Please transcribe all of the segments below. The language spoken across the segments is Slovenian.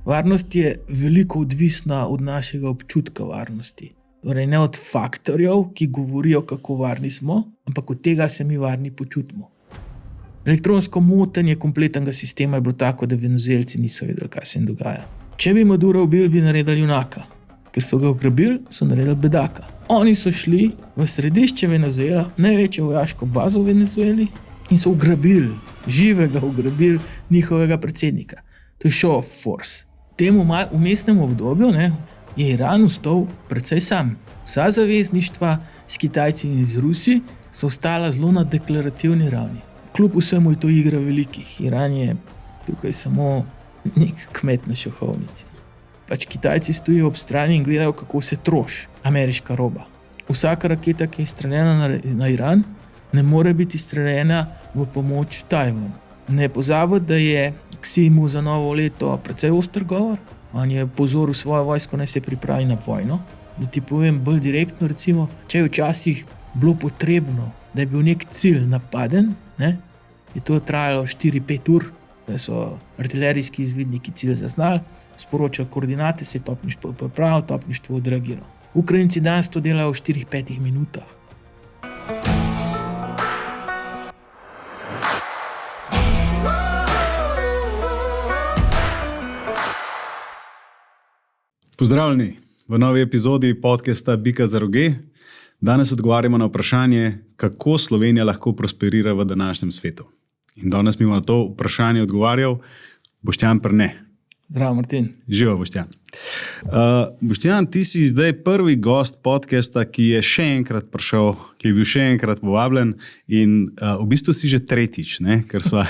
Varnost je veliko odvisna od našega občutka varnosti. Torej ne od faktorjev, ki govorijo, kako varni smo, ampak od tega se mi varni počutimo. Elektronsko motenje kompletnega sistema je bilo tako, da Venezuelci niso vedeli, kaj se jim dogaja. Če bi Madura ubili, bi naredili junaka. Ker so ga ugrabili, so naredili bedaka. Oni so šli v središče Venezuela, največjo vojaško bazo v Venezueli, in so ugrabili, živega ugrabili njihovega predsednika. To je show of force. V tem vmesnem obdobju je Iran ostal precej sam. Vsa zavezništva s Kitajci in z Rusi so ostala zelo na deklarativni ravni. Kljub vsemu je to igra velikih. Iran je tukaj samo nek kmet na šahovnici. Kitajci stojijo ob strani in gledajo, kako se troši ameriška roba. Vsaka raketa, ki je streljena na Iran, ne more biti streljena v pomoč Tajvanu. Ne pozabiti, da je Ksimu za novo leto precej oster govor. On je pozoril svojo vojsko, naj se pripravi na vojno. Da ti povem bolj direktno, recimo, če je včasih bilo potrebno, da je bil nek cilj napaden, je to trajalo 4-5 ur, da so artilerijski izvidniki cilj zaznali, sporočali koordinate, se je topništvo pripravilo, topništvo odreagiralo. Ukrajinci danes to delajo v 4-5 minutah. Pozdravljeni v novi epizodi podcasta Bika za roge. Danes odgovarjamo na vprašanje, kako Slovenija lahko prosperira v današnjem svetu. In danes mi na to vprašanje odgovarjal Boštjan Prne. Zdravo, Martin. Živo, Boštjan. Boštjan, ti si zdaj prvi gost podcasta, ki je še enkrat prišel, ki je bil še enkrat povabljen in v bistvu si že tretjič, ker sva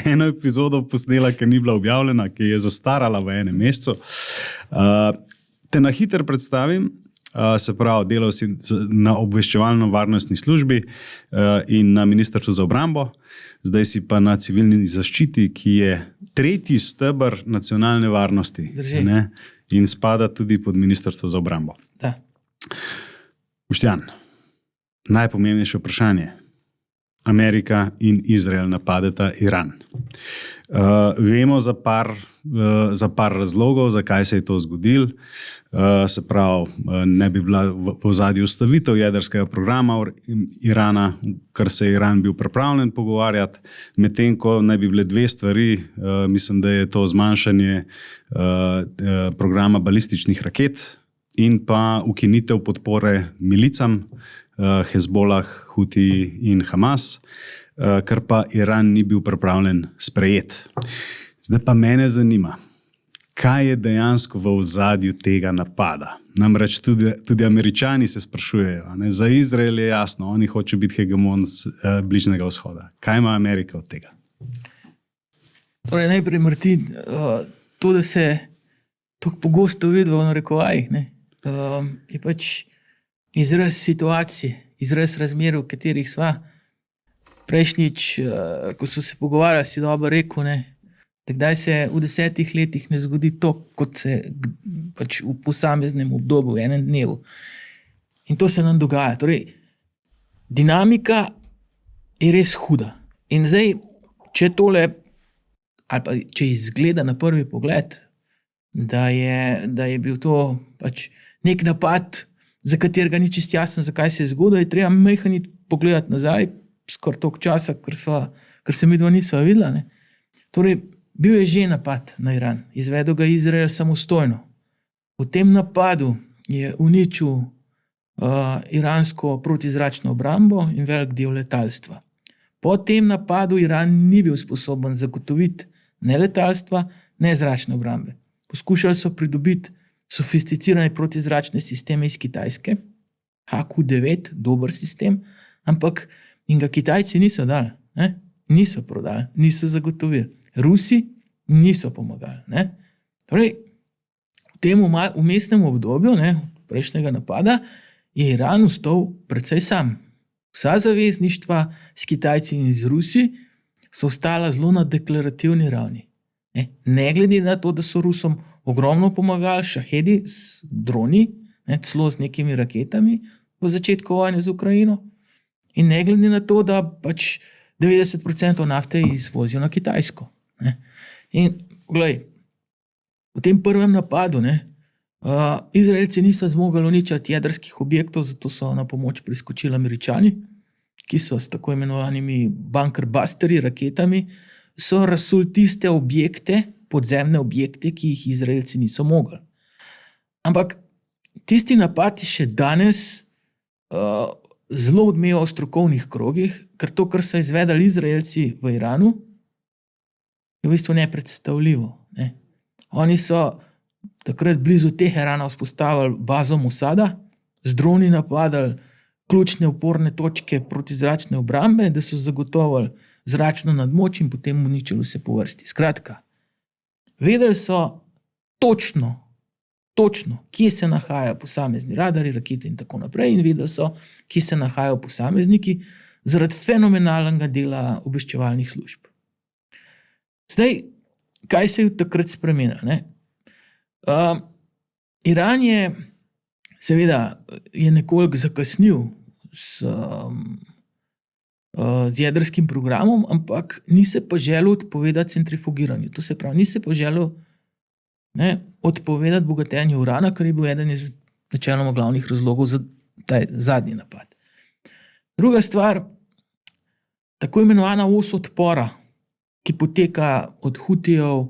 eno epizodo posnela, ki ni bila objavljena, ki je zastarala v enem mesecu. Te na hitro predstavim, se pravi, delal si na obveščevalno-varnostni službi in na Ministrstvu za obrambo, zdaj si pa na civilni zaščiti, ki je tretji steber nacionalne varnosti. In spada tudi pod Ministrstvo za obrambo. Da. Boštjan, najpomembnejše vprašanje. Amerika in Izrael napadeta Iran. Vemo za par razlogov, zakaj se je to zgodilo. Se pravi, ne bi bila v ozadju ustavitev jedrskega programa Irana, kar se je Iran bil pripravljen pogovarjati, medtem ko naj bi bile dve stvari, mislim, da je to zmanjšanje programa balističnih raket in pa ukinitev podpore milicam, Hezbolah, Huti in Hamas, kar pa Iran ni bil pripravljen sprejeti. Zdaj pa mene zanima, kaj je dejansko v ozadju tega napada. Namreč tudi Američani se sprašujejo. Za Izrael je jasno, oni hočejo biti hegemon Bližnjega vzhoda. Kaj ima Amerika od tega? Torej, najprej, Martin, to, da se tako pogosto vidi v narekovajih, je pač izraz situacije, izraz razmer, v katerih sva. Prejšnjič, ko so se pogovarjali, si dobro rekel, da kdaj se v 10 letih ne zgodi to, kot se pač v posameznem obdobju, v enem dnevu. In to se nam dogaja. Torej, dinamika je res huda. In zdaj, če tole, ali pa če izgleda na prvi pogled, da je bil to pač nek napad, za katerega ni čisto jasno, zakaj se je zgodilo, je treba majhniti pogledati nazaj, skoraj toliko časa, ker se midva nisva videla. Torej, bil je že napad na Iran, izvedel ga Izrael samostojno. V tem napadu je uničil iransko protizračno obrambo in velik del letalstva. Po tem napadu Iran ni bil sposoben zagotoviti ne letalstva, ne zračne obrambe. Poskušali so pridobiti sofisticirane protizračne sisteme iz Kitajske, HQ-9, dober sistem, ampak in ga Kitajci niso dali, niso prodali, niso zagotovili. Rusi niso pomagali. Torej, v tem vmesnem obdobju prejšnjega napada je Iran ostal precej sam. Vsa zavezništva s Kitajci in z Rusi so ostala zelo na deklarativni ravni. Ne glede na to, da so Rusom ogromno pomagali šahedi z droni, celo z nekimi raketami v začetku vojne z Ukrajino, in ne glede na to, da pač 90% nafte izvozijo na Kitajsko. In gledaj, v tem prvem napadu, Izraelci niso zmogli uničiti jedrskih objektov, zato so na pomoč priskočili Američani, ki so s tako imenovanimi bunker busterji, raketami, so razsuli tiste objekte, podzemne objekte, ki jih Izraelci niso mogli. Ampak tisti napad je še danes zelo odmeval v strokovnih krogih, ker to, kar so izvedli Izraelci v Iranu, je v bistvu nepredstavljivo. Ne? Oni so takrat blizu Teherana vzpostavili bazo Mosada, z droni napadali ključne uporne točke protizračne obrambe, da so zagotovili zračno nadmoč in potem uničili vse po vrsti. Skratka, vedeli so točno, kje se nahajajo posamezni radarji, rakete in tako naprej, in vedeli so, kje se nahajajo posamezniki zaradi fenomenalnega dela obveščevalnih služb. Zdaj, kaj se je takrat spremenilo? Iran je seveda nekoliko zakasnil z jedrskim programom, ampak ni se pa želel odpovedati centrifugiranju. To se pravi, ni se pa želel odpovedati bogatenju urana, kar je bil eden iz načeloma glavnih razlogov za ta zadnji napad. Druga stvar, tako imenovana os odpora, ki poteka od Hutijev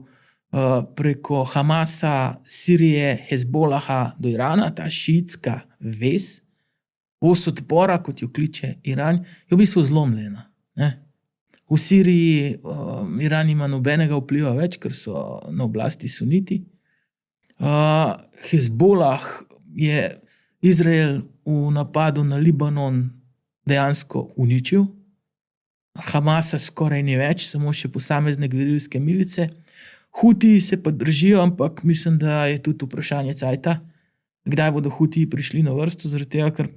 preko Hamasa, Sirije, Hezbolaha do Irana, ta šiitska vez, os odpora, kot jo kliče Iran, je v bistvu zlomljena. V Siriji Iran ima nobenega vpliva več, ker so na oblasti suniti. Hezbolah je Izrael v napadu na Libanon dejansko uničil. Hamasa skoraj ni več, samo še posamezne gverilske milice. Hutiji se pa držijo, ampak mislim, da je tudi vprašanje cajta, kdaj bodo Hutiji prišli na vrsto, zaradi tega, ker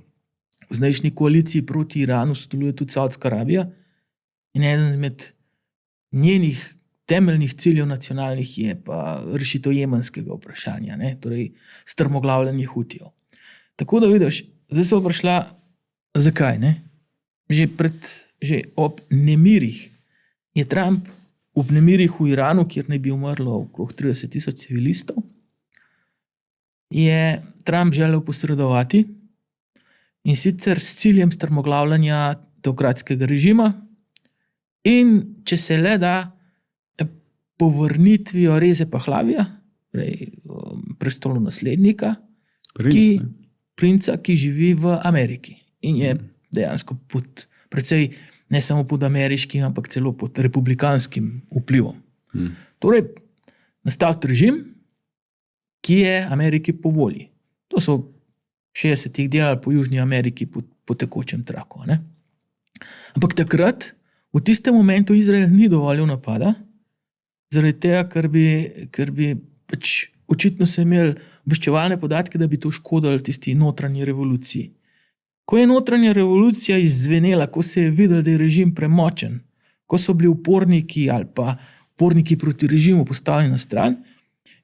v zdajšnji koaliciji proti Iranu sodeluje tudi Saudska Arabija in eden med njenih temeljnih ciljev nacionalnih je pa rešitev jemenskega vprašanja, torej strmoglavljanje Hutijev. Tako da vidiš, zdaj so prišla, zakaj? Že ob nemirih je Trump ob nemirih v Iranu, kjer naj bi umrlo okrog 30,000 civilistov, je Trump želel posredovati in sicer s ciljem strmoglavljanja teokratskega režima in če se le da povrnitvijo Reze Pahlavija, prestolonaslednika, princa, ki živi v Ameriki in je dejansko precej ne samo pod ameriškim, ampak celo pod republikanskim vplivom. Torej, nastaviti režim, ki je Ameriki po volji. To so v 60-ih delali po Južni Ameriki po tekočem traku. Ampak takrat, v tistem momentu Izrael ni dovolil napada, zaradi tega, ker bi pač očitno se imeli obveščevalne podatke, da bi to škodilo tisti notranji revoluciji. Ko je notranja revolucija izzvenela, ko se je videl, da je režim premočen, ko so bili uporniki ali pa uporniki proti režimu postavljeni na stran,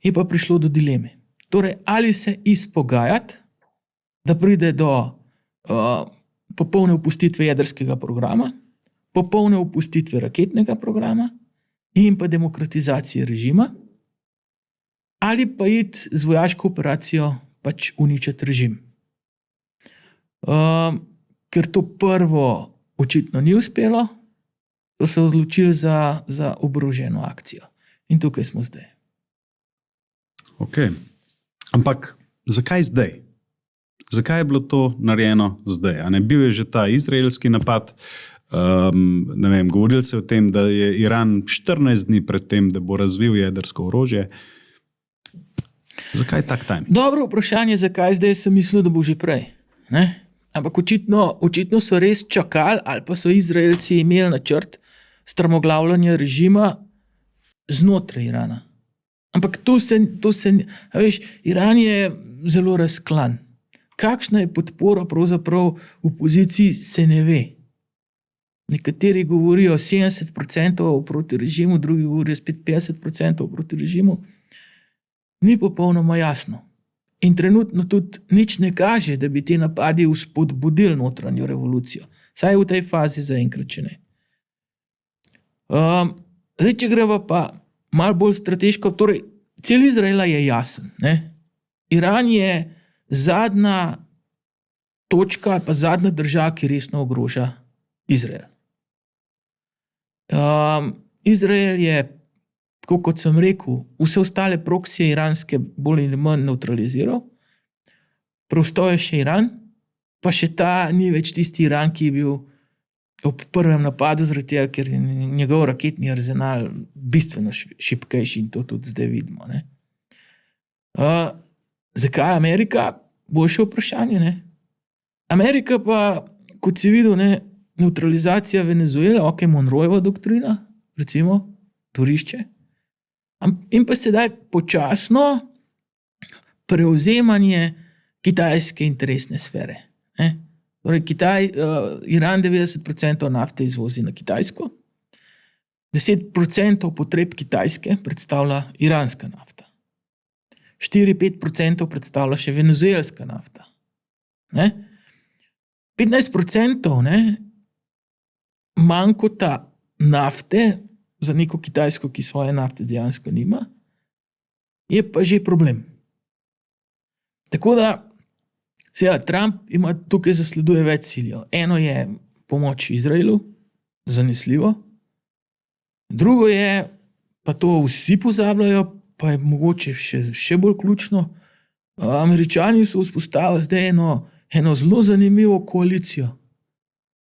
je pa prišlo do dileme. Torej, ali se izpogajati, da pride do popolne opustitve jedrskega programa, popolne opustitve raketnega programa in pa demokratizacije režima, ali pa iti z vojaško operacijo pač uničiti režim. Ker to prvo očitno ni uspelo, so se odločili za oboroženo akcijo. In tukaj smo zdaj. Ok. Ampak zakaj zdaj? Zakaj je bilo to narejeno zdaj? Bil je že ta izraelski napad, govorili se o tem, da je Iran 14 dni pred tem, da bo razvil jedrsko orožje. Zakaj tak timing? Dobro vprašanje, zakaj zdaj, sem mislil, da bo že prej. Ampak očitno so res čakali, ali pa so Izraelci imeli načrt strmoglavljanja režima znotraj Irana. Ampak Iran je zelo razklan. Kakšna je podpora pravzaprav v opoziciji, se ne ve. Nekateri govorijo 70% proti režimu, drugi govorijo spet 50% proti režimu. Ni popolnoma jasno. In trenutno tudi nič ne kaže, da bi ti napadi vzpodbudili notranjo revolucijo. Saj v tej fazi zaenkrat še ne. Zdaj, če greva pa malo bolj strateško, torej Cilj Izraela je jasen. Ne? Iran je zadnja točka ali pa zadnja država, ki resno ogroža Izrael. Izrael je, tako kot sem rekel, vse ostale proksije iranske bolj ali manj neutraliziral, preostal je še Iran, pa še ta ni več tisti Iran, ki je bil ob prvem napadu, zaradi tega, ker je njegov raketni arzenal bistveno šibkejši in to tudi zdaj vidimo. Ne? Zakaj Amerika? Boljše vprašanje. Ne? Amerika pa, kot si videl, ne, neutralizacija Venezuele, ok, Monroeva doktrina, recimo, tvorišče, in pa sedaj počasno prevzemanje kitajske interesne sfere. Ne? Torej, Iran 90% nafte izvozi na Kitajsko, 10% potreb Kitajske predstavlja iranska nafta. 4-5% predstavlja še venezuelska nafta. Ne? 15% manjkota nafte za neko Kitajsko, ki svoje nafte dejansko nima, je pa že problem. Tako da Trump ima tukaj zasleduje več ciljev. Eno je pomoč Izraelu, zanesljivo. Drugo je, pa to vsi pozabljajo, pa je mogoče še bolj ključno, Američani so vzpostavili zdaj eno zelo zanimivo koalicijo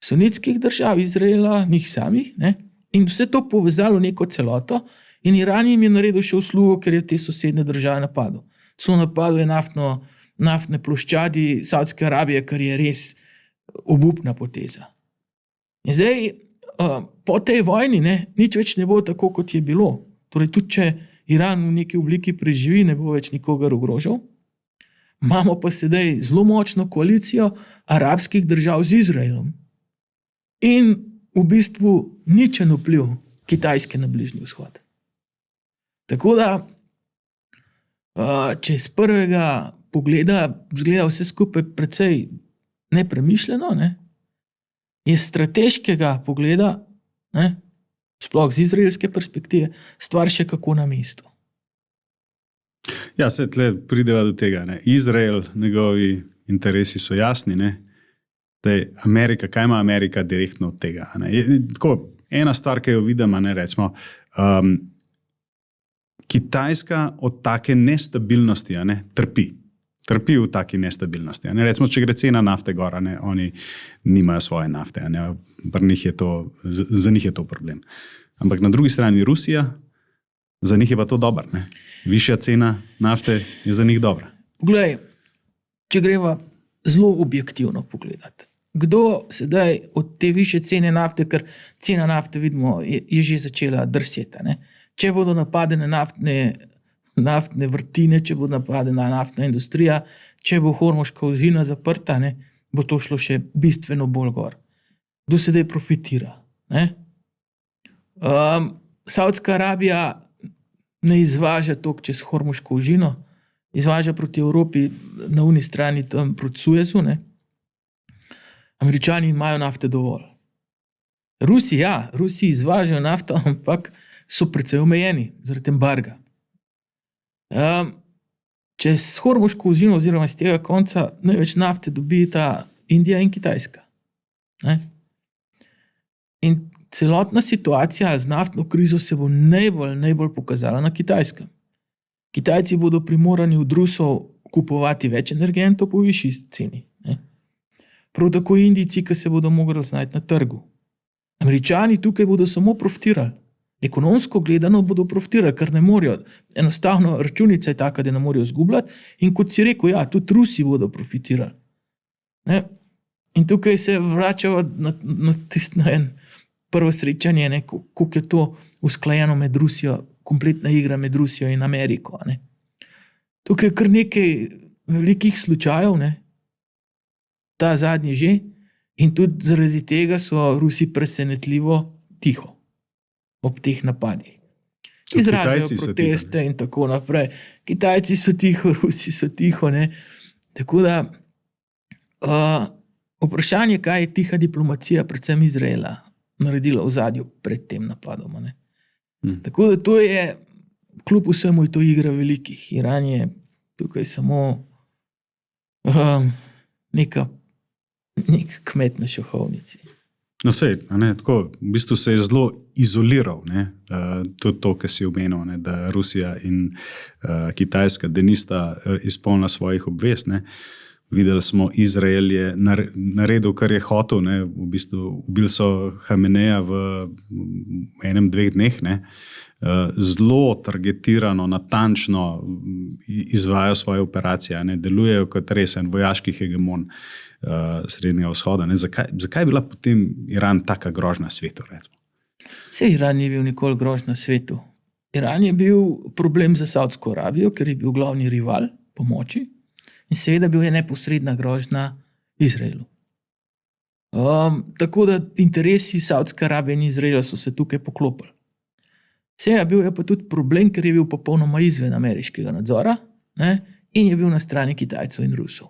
sunitskih držav, Izraela, njih samih, ne? In vse to povezalo v neko celoto in Iran jim je naredil še uslugo, ker je te sosednje države napadel. Celo napadel je naftne ploščadi Saudske Arabije, kar je res obupna poteza. In zdaj, po tej vojni, nič več ne bo tako, kot je bilo. Torej, tudi če Iran v neki obliki preživi, ne bo več nikogar ogrožal. Imamo pa sedaj zelo močno koalicijo arabskih držav z Izraelom in v bistvu ničen vpliv Kitajske na Bližnji vzhod. Tako da, če z prvega pogleda zgleda vse skupaj precej nepremišljeno, je strateškega pogleda, sploh z izraelske perspektive, stvar še kako na mestu. Ja, se tle prideva do tega. Izrael, njegovi interesi so jasni. Amerika, kaj ima Amerika direktno od tega? Tako, ena stvar, ki jo vidimo, recimo, Kitajska od take nestabilnosti trpi. Trpi v taki nestabilnosti. Recimo, če gre cena nafte gor, oni nimajo svoje nafte. Za njih je to problem. Ampak na drugi strani Rusija, za njih je pa to dobro. Višja cena nafte je za njih dobra. Poglej, če greva zelo objektivno pogledati. Kdo sedaj od te više cene nafte, ker cena nafte, vidimo, je že začela drseti. Če bodo napadene naftne vrtine, če bo napadena naftna industrija, če bo Hormuška uzina zaprta, bo to šlo še bistveno bolj gor. Kdo sedaj profitira? Saudska Arabija ne izvaža toliko čez Hormuško užino, izvaža proti Evropi na uni strani tam proti Suezu. Američani imajo nafte dovolj. Rusi izvažajo nafto, ampak so precej omejeni zaradi embarga. Čez Hormuško užino oziroma iz tega konca največ nafte dobita Indija in Kitajska. In celotna situacija z naftno krizo se bo najbolj pokazala na Kitajskem. Kitajci bodo primorani od Rusov kupovati več energentov po višji ceni. Prav tako Indijci, ki se bodo mogli znajti na trgu. Američani tukaj bodo samo profitirali. Ekonomsko gledano bodo profitirali, ker ne morejo. Enostavno računica je taka, da ne morejo zgubljati. In kot si rekel, tudi Rusi bodo profitirali. In tukaj se vračamo na en prvo srečanje, kako je to usklajeno med Rusijo, kompletna igra med Rusijo in Ameriko. Tukaj je kar nekaj velikih slučajev, ta zadnji že, in tudi zaradi tega so Rusi presenetljivo tiho ob teh napadih. Izražajo proteste in tako naprej. Kitajci so tiho, Rusi so tiho. Tako da vprašanje, kaj je tiha diplomacija, predvsem Izraela, naredila v ozadju pred tem napadom. Tako da to je kljub vsemu je to igra velikih. Iran je tukaj samo nek kmet na šahovnici. No, sej, tako, v bistvu se je zelo izoliral. Tudi to, kar si omenil, da Rusija in Kitajska, da nista izpolnila svojih obvez. Videli smo, Izrael je naredil, kar je hotel. V bistvu ubili so Hameneja v enem, 2 dneh. Zelo targetirano, natančno izvajajo svoje operacije. Delujejo kot resen vojaški hegemon Srednjega vzhoda. Zakaj je bila potem Iran taka grožnja svetu? Saj Iran ni bil nikoli grožnja svetu. Iran je bil problem za Saudsko Arabijo, ker je bil glavni rival po moči in seveda bil je neposredna grožnja Izraelu. Tako da interesi Saudske Arabije in Izraela so se tukaj poklopili. Seveda bil je pa tudi problem, ker je bil popolnoma izven ameriškega nadzora in je bil na strani Kitajcev in Rusov.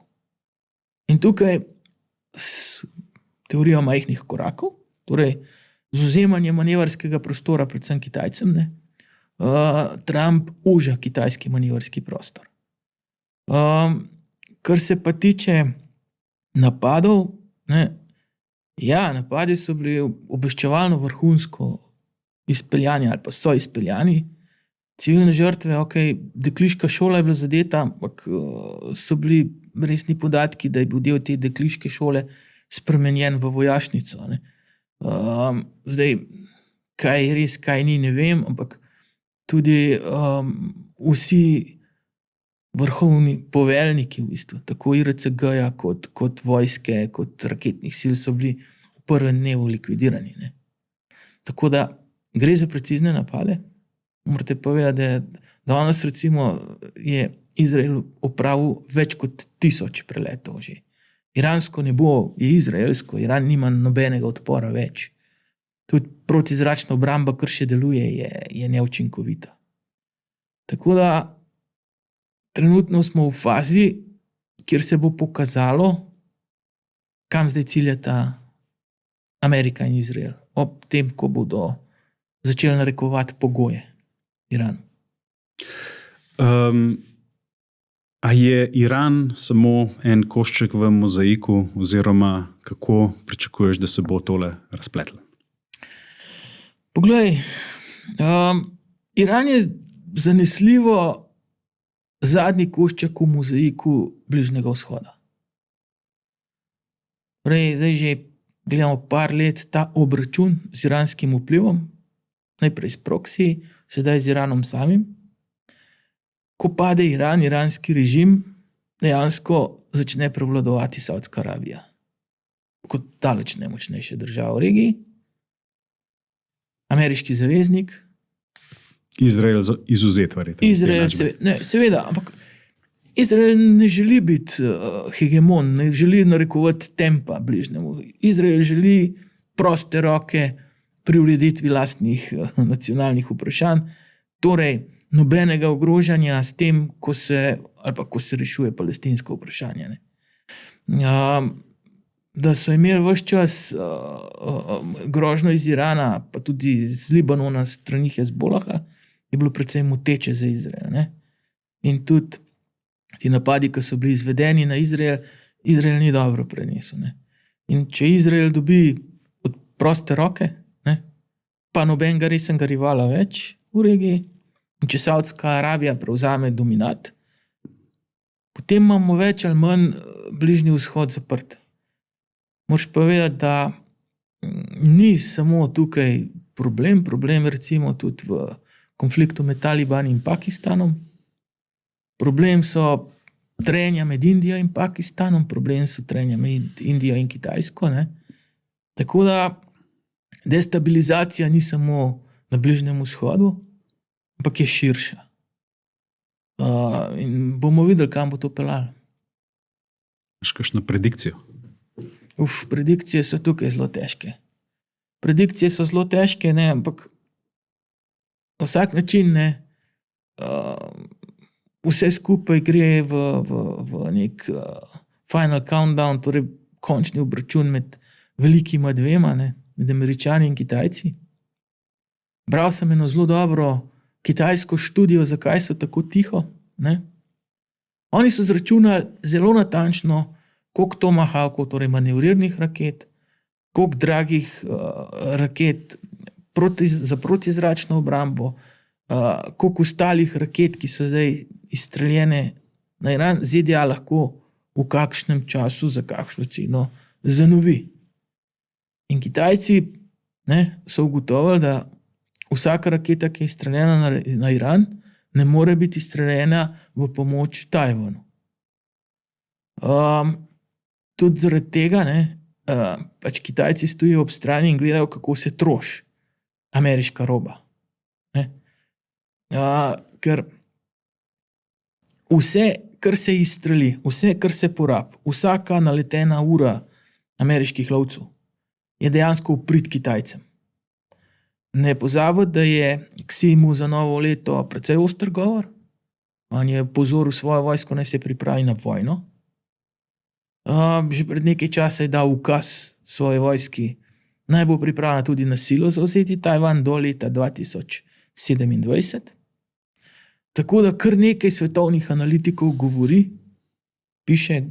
In tukaj s teorijo majhnih korakov, torej z vzemanjem manevrskega prostora predvsem Kitajcem, Trump uža kitajski manevrski prostor. Kar se pa tiče napadov, napadi so bili obveščevalno vrhunsko izpeljani ali pa so izpeljani. Civilne žrtve, dekliška šola je bila zadeta, ampak so bili resni podatki, da je bil del te dekliške šole spremenjen v vojašnico. Zdaj, kaj je res, kaj ni, ne vem, ampak tudi vsi vrhovni poveljniki, v bistvu, tako IRCG-ja kot vojske, kot raketnih sil, so bili v prvem dnevu likvidirani. Tako da gre za precizne napade. Morate povedati, da danes recimo je Izrael opravil več kot 1000 preletov že. Iransko nebo je izraelsko, Iran nima nobenega odpora več. Tudi protizračna obramba, kar še deluje, je neučinkovita. Tako da trenutno smo v fazi, kjer se bo pokazalo, kam zdaj ciljata Amerika in Izrael. Ob tem, ko bodo začeli narekovati pogoje Iranu. A je Iran samo en košček v mozaiku, oziroma kako pričakuješ, da se bo tole razpletlo? Poglej, Iran je zanesljivo zadnji košček v mozaiku Bližnjega vzhoda. Zdaj že gledamo par let ta obračun z iranskim vplivom, najprej s proksi, sedaj z Iranom samim. Ko pade Iran, iranski režim, dejansko začne prevladovati Saudska Arabija kot daleč najmočnejša država v regiji. Ameriški zaveznik. Izrael izvzet, verjetno. Izrael, seveda, ampak Izrael ne želi biti hegemon, ne želi narekovati tempa bližnjemu. Izrael želi proste roke pri ureditvi lastnih nacionalnih vprašanj, torej nobenega ogrožanja s tem, ko se rešuje palestinsko vprašanje. Da so imeli ves čas grožnjo iz Irana, pa tudi iz Libanona strani Hezbolaha, je bilo precej moteče za Izrael. In tudi ti napadi, ki so bili izvedeni na Izrael, Izrael ni dobro prenesel. In če Izrael dobi od proste roke, pa nobenega resnega rivala več v regiji, in če Saudska Arabija prevzame dominat, potem imamo več ali manj Bližnji vzhod zaprt. Moraš povedati, da ni samo tukaj problem recimo tudi v konfliktu med Talibani in Pakistanom. Problem so trenja med Indijo in Pakistanom, problem so trenja med Indijo in Kitajsko. Tako da destabilizacija ni samo na Bližnjem vzhodu, ampak je širša. In bomo videli, kam bo to peljalo. Imaš kakšno predikcijo? Predikcije so tukaj zelo težke. Predikcije so zelo težke, ampak na vsak način vse skupaj gre v nek final countdown, torej končni obračun med velikima dvema, med Američani in Kitajci. Bral sem eno zelo dobro kitajsko študijo, zakaj so tako tiho. Ne? Oni so zračunali zelo natančno, koliko tomahawkov, torej manevrirnih raket, koliko dragih raket za protizračno obrambo, koliko ostalih raket, ki so zdaj izstreljene na Iran, ZDA lahko v kakšnem času za kakšno ceno zanovi. In Kitajci so ugotovili, da vsaka raketa, ki je izstreljena na Iran, ne more biti izstreljena v pomoč Tajvanu. Tudi zaradi tega pač Kitajci stojijo ob strani in gledajo, kako se troši ameriška roba. Ker vse, kar se izstreli, vse, kar se porabi, vsaka naletena ura ameriških lovcev je dejansko v prid Kitajcem. Ne pozabiti, da je Ksimu za novo leto precej oster govor. On je pozoril svojo vojsko, naj se pripravi na vojno. Že pred nekaj časa je dal ukaz svoji vojski, naj bo pripravljena tudi na silo zavzeti Tajvan do leta 2027. Tako da kar nekaj svetovnih analitikov govori, piše,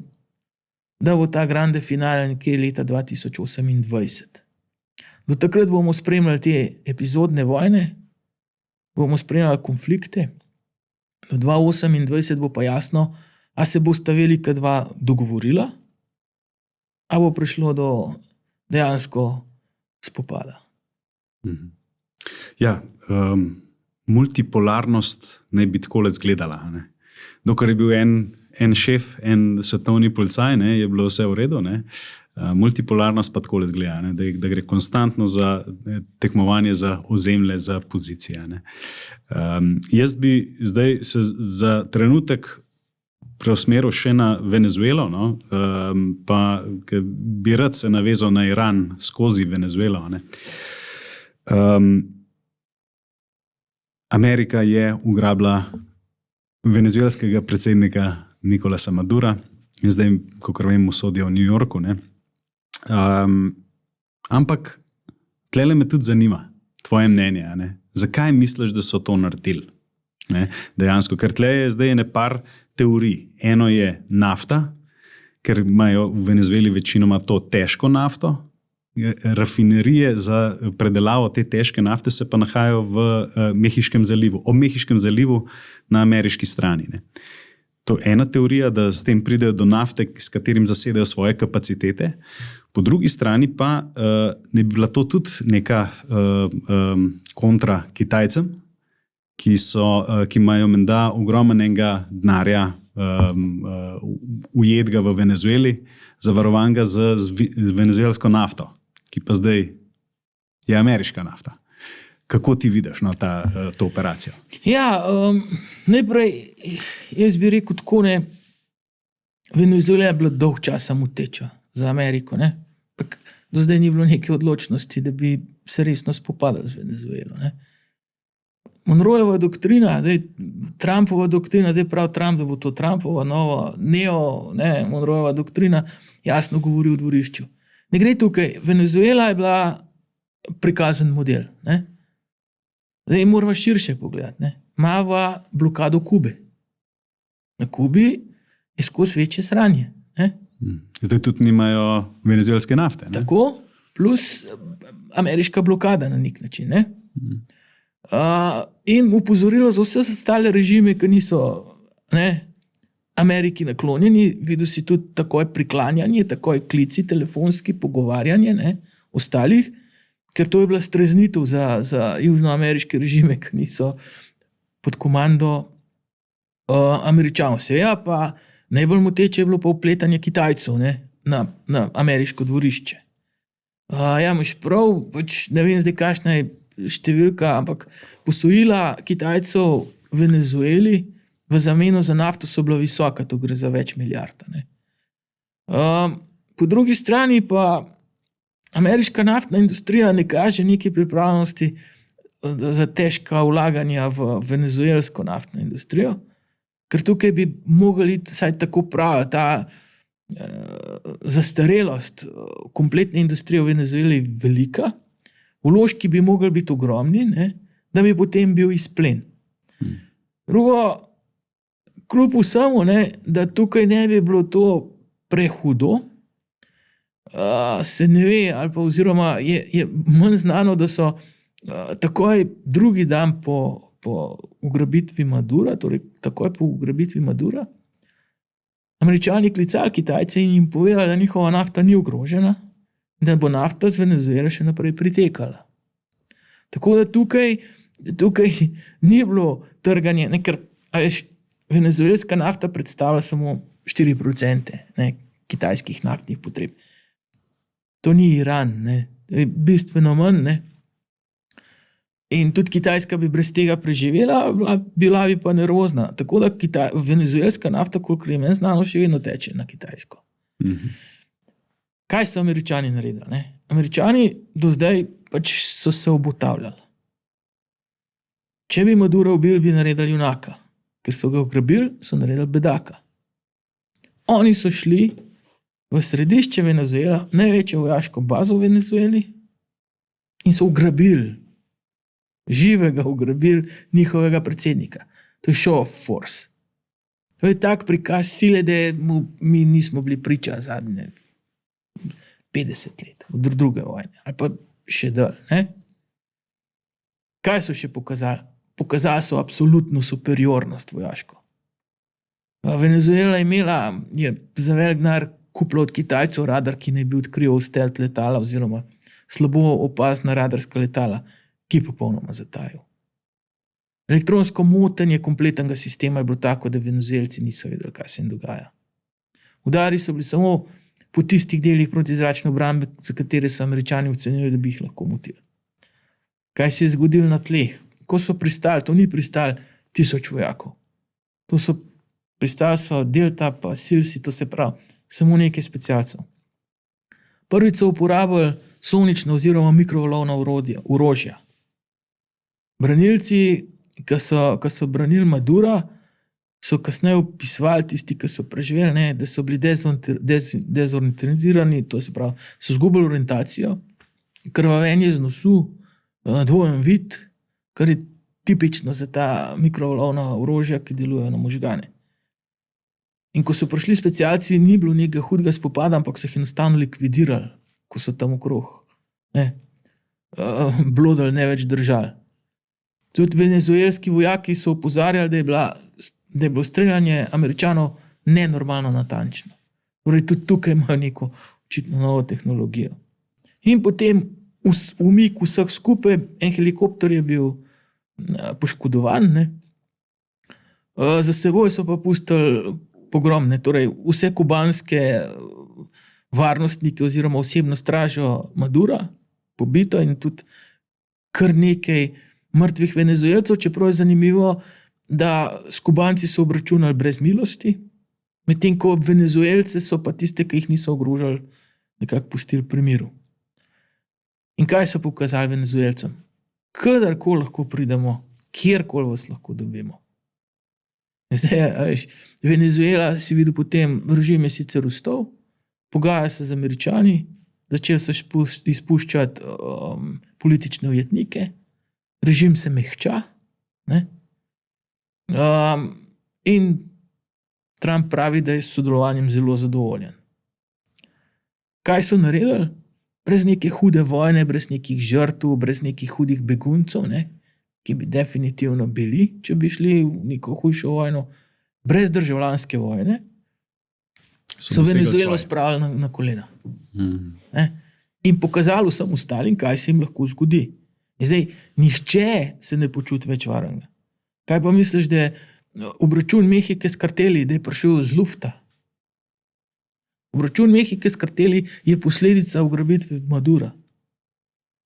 da bo ta grande finale nekje leta 2028. Do takrat bomo spremljali te epizodne vojne, bomo spremljali konflikte. Do 2028 bo pa jasno, a se bosta velika dva dogovorila, a bo prišlo do dejansko spopada. Ja, multipolarnost naj bi takole izgledala. Dokler je bil en šef, en svetovni policaj, je bilo vse v redu. Multipolarnost pa takole izgleda, da gre konstantno za tekmovanje za ozemlje, za pozicije. Jaz bi zdaj se za trenutek preusmeril še na Venezuelo, pa bi rad se navezal na Iran skozi Venezuelo. Amerika je ugrabila venezuelskega predsednika Nicolasa Madura in zdaj, kakor vem, sodijo v New Yorku. Ampak tlele me tudi zanima tvoje mnenje. Zakaj misliš, da so to naredili? Dejansko, ker tle je zdaj par teorij. Eno je nafta, ker imajo v Venezueli večinoma to težko nafto. Rafinerije za predelavo te težke nafte se pa nahajajo v Mehiškem zalivu, ob Mehiškem zalivu na ameriški strani. To je ena teorija, da s tem pridejo do nafte, s katerim zasedajo svoje kapacitete. Po drugi strani pa ne bi bila to tudi neka kontra Kitajcem, ki imajo menda ogromnega denarja ujetega v Venezueli, zavarovanega z venezuelsko nafto, ki pa zdaj je ameriška nafta. Kako ti vidiš to operacijo? Ja, najprej jaz bi rekel tako, Venezuela je bila dolg časa moteča za Ameriko. Do zdaj ni bilo neke odločnosti, da bi se resno spopadali z Venezuelo. Monroejeva doktrina, Trumpova doktrina, zdaj prav Trump, da bo to Trumpova nova Monroejeva doktrina, jasno govori o dvorišču. Ne gre tukaj. Venezuela je bila prikazan model. Zdaj moramo širše pogledati. Imava blokado Kube. Na Kubi je skozi večje sranje. Zdaj tudi nimajo venezuelske nafte. Tako, plus ameriška blokada na nek način. In upozorilo za vse ostale režime, ki niso Ameriki naklonjeni. Videl si tudi takoj priklanjanje, takoj klici, telefonski, pogovarjanje ostalih, ker to je bila streznitev za južnoameriške režime, ki niso pod komando Američanov. Seveda pa najbolj moteče je bilo pa vpletanje Kitajcev na ameriško dvorišče. Ja, imaš prav, ne vem zdaj kakšna je številka, ampak posojila Kitajcev Venezueli v zameno za nafto so bila visoka, to gre za več milijard. Po drugi strani pa ameriška naftna industrija ne kaže neke pripravljenosti za težka vlaganja v venezuelsko naftno industrijo, ker tukaj bi mogli iti, saj tako pravi, ta zastarelost kompletne industrije v Venezueli velika, vložki bi mogli biti ogromni, da bi potem bil izplen. Drugo, kljub vsemu, da tukaj ne bi bilo to prehudo, se ne ve, ali pa oziroma je manj znano, da so takoj drugi dan po ugrabitvi Madura, torej takoj po ugrabitvi Madura, Američani klicali Kitajce in jim povedali, da njihova nafta ni ogrožena, da bo nafta z Venezuele še naprej pritekala. Tako da tukaj ni bilo trganje, ker venezuelska nafta predstavlja samo 4% kitajskih naftnih potreb. To ni Iran, to je bistveno manj. In tudi Kitajska bi brez tega preživela, bila bi pa nervozna. Tako da venezuelska nafta, kolikor je meni znano, še vedno teče na Kitajsko. Kaj so Američani naredili? Američani do zdaj pač so se obotavljali. Če bi Madura ubili, bi naredili junaka. Ker so ga ugrabili, so naredili bedaka. Oni so šli v središče Venezuela, največjo vojaško bazo v Venezueli, in so ugrabili, živega ugrabili njihovega predsednika. To je show of force. To je tak prikaz sile, da mi nismo bili priča zadnje 50 let, od druge vojne, ali pa še dalj. Kaj so še pokazali? Pokazali so absolutno superiornost vojaško. Venezuela je za velik denar kupila od Kitajcev radar, ki naj bi odkril stealth letala oziroma slabo opazna radarska letala, ki je popolnoma zatajil. Elektronsko motenje kompletnega sistema je bilo tako, da Venezuelci niso vedeli, kaj se jim dogaja. Udari so bili samo po tistih delih protizračne obrambe, za katere so Američani ocenili, da bi jih lahko motili. Kaj se je zgodilo na tleh? Ko so pristali, to ni pristali 1000 vojakov. To so pristali so Delta pa Silsi, to se pravi samo nekaj specialcev. Prvič so uporabili sonična oziroma mikrovalovna orožja. Branilci, ki so branili Madura, so kasneje opisovali tisti, ki so preživeli, da so bili dezorientirani, to se pravi, so izgubili orientacijo, krvavenje z nosu, dvojen vid, kar je tipično za ta mikrovalovna orožja, ki delujejo na možgane. In ko so prišli specialci, ni bilo nekega hudega spopada, ampak so jih enostavno likvidirali, ko so tam okrog blodali, ne več držali. Tudi venezuelski vojaki so opozarjali, da je bilo streljanje Američanov nenormalno natančno. Torej tudi tukaj imajo neko očitno novo tehnologijo. In potem umik vseh skupaj, en helikopter je bil poškodovan, za seboj so pa pustili pogrom, torej vse kubanske varnostnike oziroma osebno stražo Madura, pobito in tudi kar nekaj mrtvih Venezuelcev, čeprav je zanimivo, da s Kubanci so obračunali brez milosti, medtem ko Venezuelce so pa tiste, ki jih niso ogrožali, nekako pustili pri miru. In kaj so pokazali Venezuelcem? Kadarkoli lahko pridemo, kjerkoli vas lahko dobimo. Zdaj, Venezuela si videl potem, režim je sicer ustal, pogaja se z Američani, začeli so izpuščati politične ujetnike, režim se mehča, in Trump pravi, da je s sodelovanjem zelo zadovoljen. Kaj so naredili? Brez neke hude vojne, brez nekih žrtev, brez nekih hudih beguncev, ki bi definitivno bili, če bi šli v neko hujšo vojno, brez državljanske vojne, so Venezuelo spravili na kolena. In pokazali vsem ostalim, kaj se jim lahko zgodi. In zdaj, nihče se ne počuti več varnega. Kaj pa misliš, da je obračun Mehike s karteli, da je prišel z lufta? Obračun Mehike s karteli je posledica ugrabitve Madura.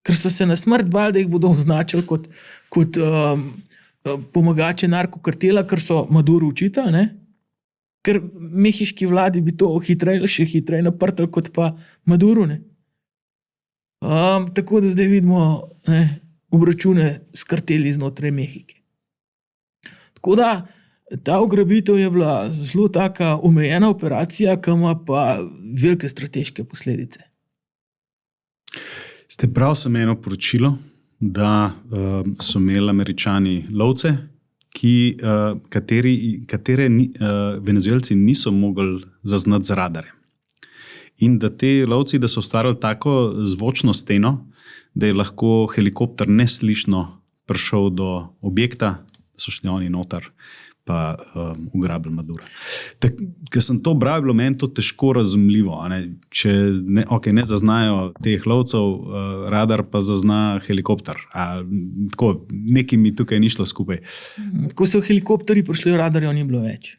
Ker so se na smrt bali, da jih bodo označili kot pomagače narkokartela, ker so Maduru učitali, ker mehiški vladi bi to še hitreje naprtali kot pa Maduru. Tako da zdaj vidimo obračune s karteli znotraj Mehike. Tako da ta ugrabitev je bila zelo taka omejena operacija, ki ima pa velike strateške posledice. Ste prav sem eno poročilo, da so imeli Američani lovce katere Venezuelci niso mogli zaznati z radarjem. In da te lovci, da so ustvarili tako zvočno steno, da je lahko helikopter neslišno prišel do objekta, da so šli oni noter, pa ugrabili Madura. Ker sem to bral, je bilo meni to težko razumljivo. Če ne zaznajo teh lovcev, radar pa zazna helikopter. Tako, nekaj mi tukaj ni šlo skupaj. Ko so helikopterji prišli, radarjev ni bilo več.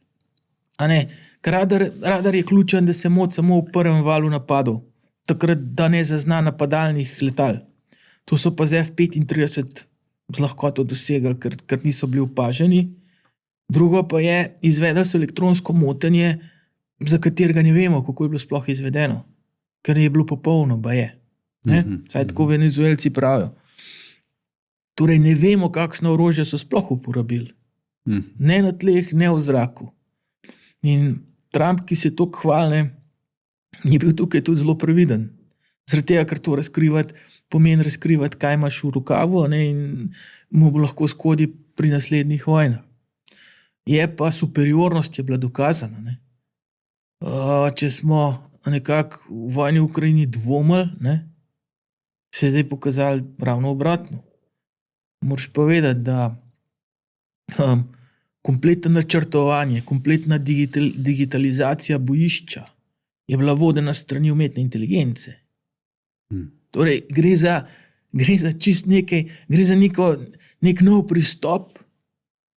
Ker radar je ključen, da se moč samo v prvem valu napadov, takrat, da ne zazna napadalnih letal. To so pa z F-35 z lahkoto dosegali, ker niso bili opaženi. Drugo pa je, izvedli so elektronsko motenje, za katerega ne vemo, kako je bilo sploh izvedeno. Ker je bilo popolno, baje. Saj tako Venezuelci pravijo. Torej ne vemo, kakšno orožje so sploh uporabili. Ne na tleh, ne v zraku. In Trump, ki se toliko hvali, je bil tukaj tudi zelo previden. Zaradi tega, ker to pomeni razkrivati, kaj imaš v rokavu, in mu bo lahko škodi pri naslednjih vojnah. Je pa superiornost je bila dokazana. Če smo nekako v vojni v Ukrajini dvomili, se je zdaj pokazali ravno obratno. Moraš povedati, da kompletno načrtovanje, kompletna digitalizacija bojišča je bila vodena strani umetne inteligence. Torej, gre za čist nekaj, gre za nek nov pristop,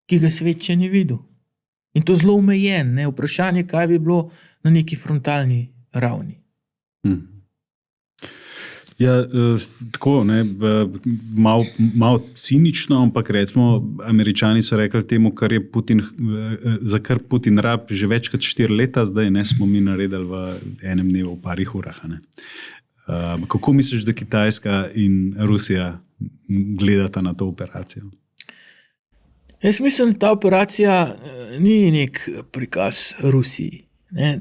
ki ga svet še ni videl. In to zelo omejen. Vprašanje, kaj bi bilo na neki frontalni ravni. Ja, tako, malo cinično, ampak recimo, Američani so rekli temu, za kar Putin rab že več kot 4 leta, zdaj ne smo mi naredili v enem dnevu, v parih urah. Kako misliš, da Kitajska in Rusija gledata na to operacijo? Jaz mislim, da ta operacija ni nek prikaz Rusiji.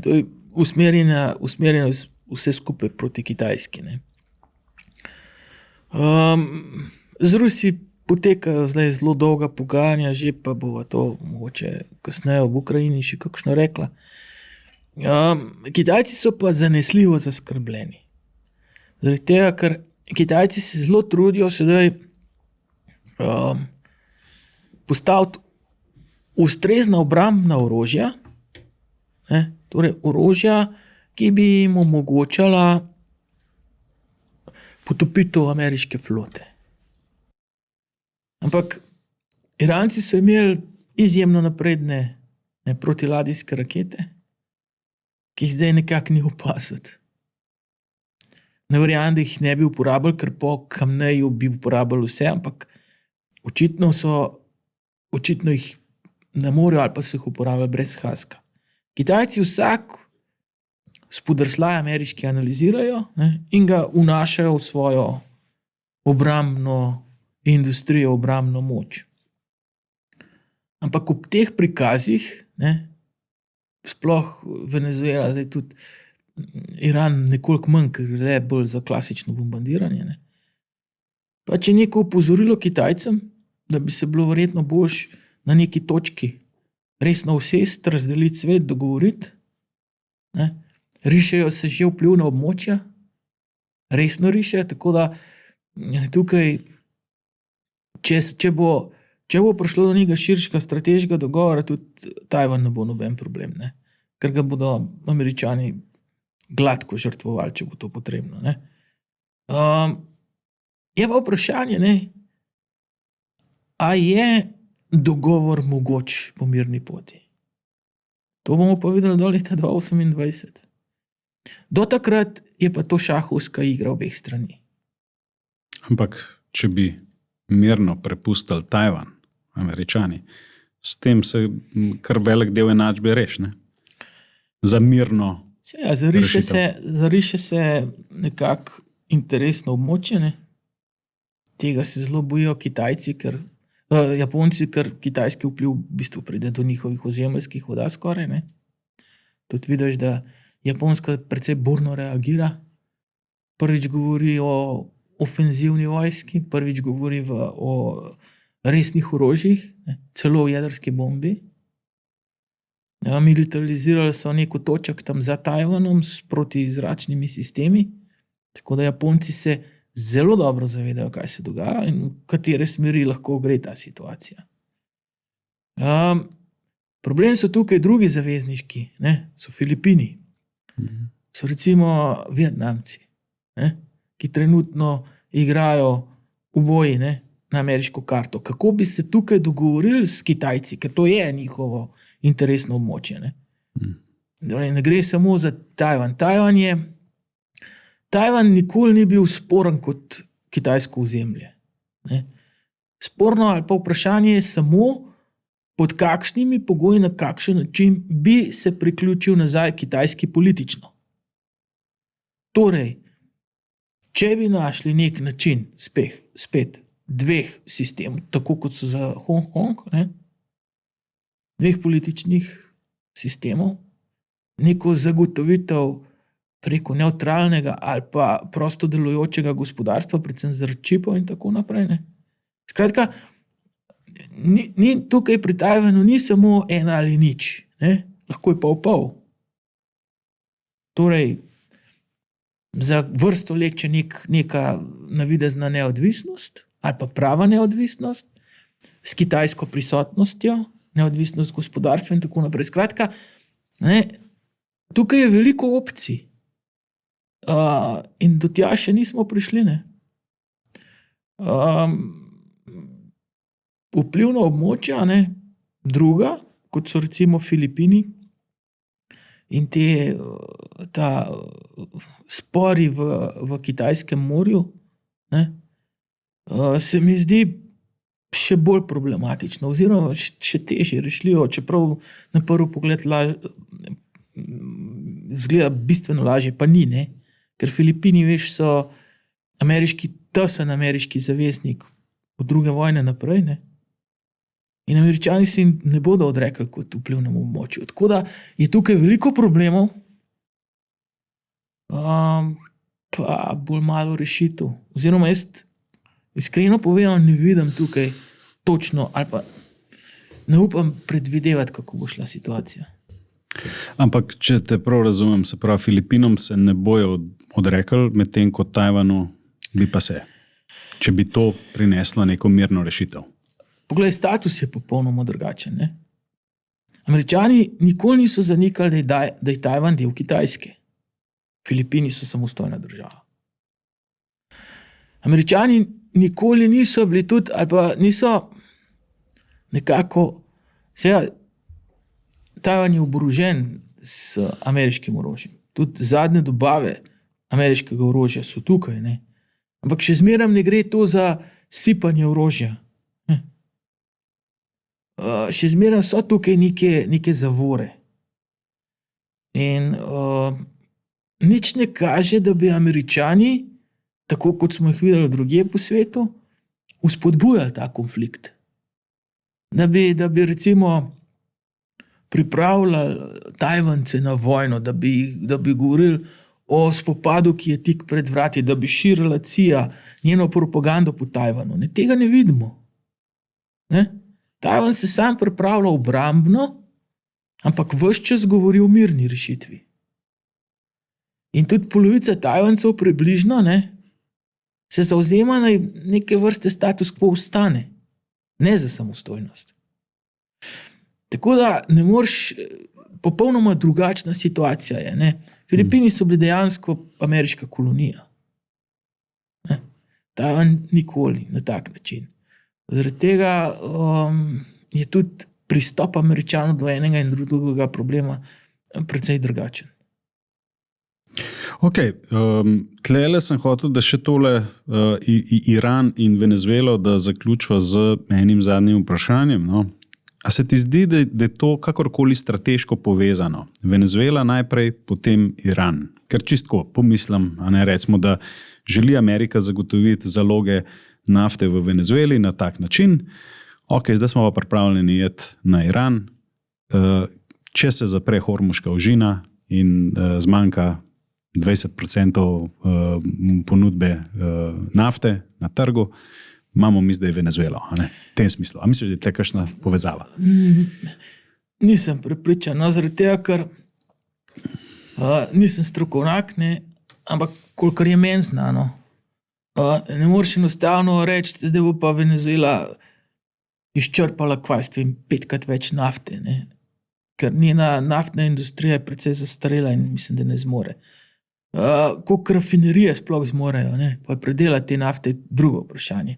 To je usmerjeno vse skupaj proti Kitajski. Z Rusi potekajo zdaj zelo dolga pogajanja, že pa bova to mogoče kasneje v Ukrajini še kakšno rekla. Kitajci so pa zanesljivo zaskrbljeni. Zaradi tega, ker Kitajci se zelo trudijo sedaj postaviti ustrezna obrambna orožja, torej orožja, ki bi jim omogočala potopitev ameriške flote. Ampak Iranci so imeli izjemno napredne protiladijske rakete, ki jih zdaj nekako ni opaziti. Ne verjamem, da jih ne bi uporabili, ker po Kamneju bi uporabili vse, ampak očitno jih ne morejo ali pa so jih uporabljali brez haska. Kitajci vsak spodrsljaj ameriški analizirajo in ga vnašajo v svojo obrambno industrijo, obrambno moč. Ampak ob teh prikazih, sploh Venezuela, zdaj tudi Iran nekoliko manj, ker je bolj za klasično bombardiranje. Pa če neko opozorilo Kitajcem, da bi se bilo verjetno boljš na neki točki resno usesti, razdeliti svet, dogovoriti. Rišejo se že vplivna območja, resno rišejo, tako da tukaj, če bo prišlo do nekega širšega strateškega dogovora, tudi Tajvan ne bo noben problem, ker ga bodo Američani gladko žrtvovali, če bo to potrebno. Je pa vprašanje, a je dogovor mogoč po mirni poti. To bomo pa videli do leta 2028. Do takrat je pa to šahovska igra obeh strani. Ampak, če bi mirno prepustili Tajvan, Američani, s tem se kar velik del enačbe reši, Za mirno zariše se nekako interesno območje, Tega se zelo bojijo Kitajci, Japonci, ker kitajski vpliv v bistvu pride do njihovih ozemeljskih voda skoraj. Tudi vidiš, da Japonska precej burno reagira. Prvič govori o ofenzivni vojski, prvič govori o resnih orožjih, celo v jedrski bombi. Militarizirali so neko točk tam za Tajvanom s protizračnimi sistemi, tako da Japonci se zelo dobro zavedajo, kaj se dogaja in v katere smeri lahko gre ta situacija. Problem so tukaj drugi zavezniški, so Filipini, so recimo Vietnamci, ki trenutno igrajo v boji na ameriško karto. Kako bi se tukaj dogovorili s Kitajci, ker to je njihovo interesno območje. Ne gre samo za Tajvan. Tajvan nikoli ni bil sporen kot kitajsko ozemlje. Sporno ali pa vprašanje je samo, pod kakšnimi pogoji, na kakšen način bi se priključil nazaj Kitajski politično. Torej, če bi našli nek način spet dveh sistemov, tako kot so za Hong Kong, dveh političnih sistemov, neko zagotovitev preko neutralnega ali pa prosto delujočega gospodarstva, predvsem zaradi čipov in tako naprej. Skratka, ni tukaj pri Tajvanu ni samo ena ali nič, lahko je pol. Torej, za vrsto let, če neka navidezna neodvisnost ali pa prava neodvisnost s kitajsko prisotnostjo, neodvisnost gospodarstva in tako naprej. Skratka, tukaj je veliko opcij in do tja še nismo prišli. Vplivna območja, druga, kot so recimo Filipini in ta spori v Kitajskem morju, se mi zdi še bolj problematično oziroma še težje rešljivo, čeprav na prvi pogled izgleda bistveno lažje, pa ni, ker Filipini, veš, so tesen ameriški zaveznik od druge vojne naprej, in Američani si ne bodo odrekli kot vplivnemu območju. Tako da je tukaj veliko problemov, pa bolj malo rešitev. Oziroma jaz iskreno povedano ne vidim tukaj točno ali pa ne upam predvidevati, kako bo šla situacija. Ampak, če te prav razumem, se pravi, Filipinom se ne bojo odrekli, medtem ko Tajvanu bi pa se, če bi to prineslo neko mirno rešitev. Poglej, status je popolnoma drugačen. Američani nikoli niso zanikali, da je Tajvan del Kitajske. Filipini so samostojna država. Američani nikoli niso bili tudi, ali pa niso nekako, Tajvan je oborožen s ameriškim orožjem. Tudi zadnje dobave ameriškega orožja so tukaj. Ampak še zmeraj ne gre to za sipanje orožja. Še zmeraj so tukaj neke zavore. In nič ne kaže, da bi Američani, tako kot smo jih videli drugje po svetu, vzpodbujali ta konflikt. Da bi recimo pripravljali Tajvance na vojno, da bi govorili o spopadu, ki je tik pred vrati, da bi širila CIA njeno propagando po Tajvanu. Tega ne vidimo. Tajvan se sam pripravlja obrambno, ampak ves čas govori o mirni rešitvi. In tudi polovica Tajvancev približno se zavzema na neke vrste status quo ostane, ne za samostojnost. Tako da ne moreš, popolnoma drugačna situacija je. Filipini so bili dejansko ameriška kolonija. Tajvan nikoli na tak način. Zaradi tega je tudi pristop Američanov do enega in drugega problema precej drugačen. Ok, tlele sem hotel, da še tole Iran in Venezuelo, da zaključva z enim zadnjim vprašanjem. A se ti zdi, da je to kakorkoli strateško povezano? Venezuela najprej, potem Iran. Ker čistko pomislim, recimo, da želi Amerika zagotoviti zaloge nafte v Venezueli na tak način. Ok, zdaj smo pa pripravljeni iti na Iran. Če se zapre Hormuška ožina in zmanjka 20% ponudbe nafte na trgu, imamo mi zdaj Venezuelo, a ne? V tem smislu. A misliš, da je tle kakšna povezava? Nisem prepričan, no, zaradi tega, ker nisem strokovnjak, ne, ampak kolikor je meni znano, ne moreš enostavno reči, da bo pa Venezuela izčrpala kvajstvo in 5-krat več nafte, ne. Ker njena naftna industrija je precej zastarela in mislim, da ne zmore. Koliko rafinerije sploh zmorejo, ne, pa predelati te nafte je drugo vprašanje.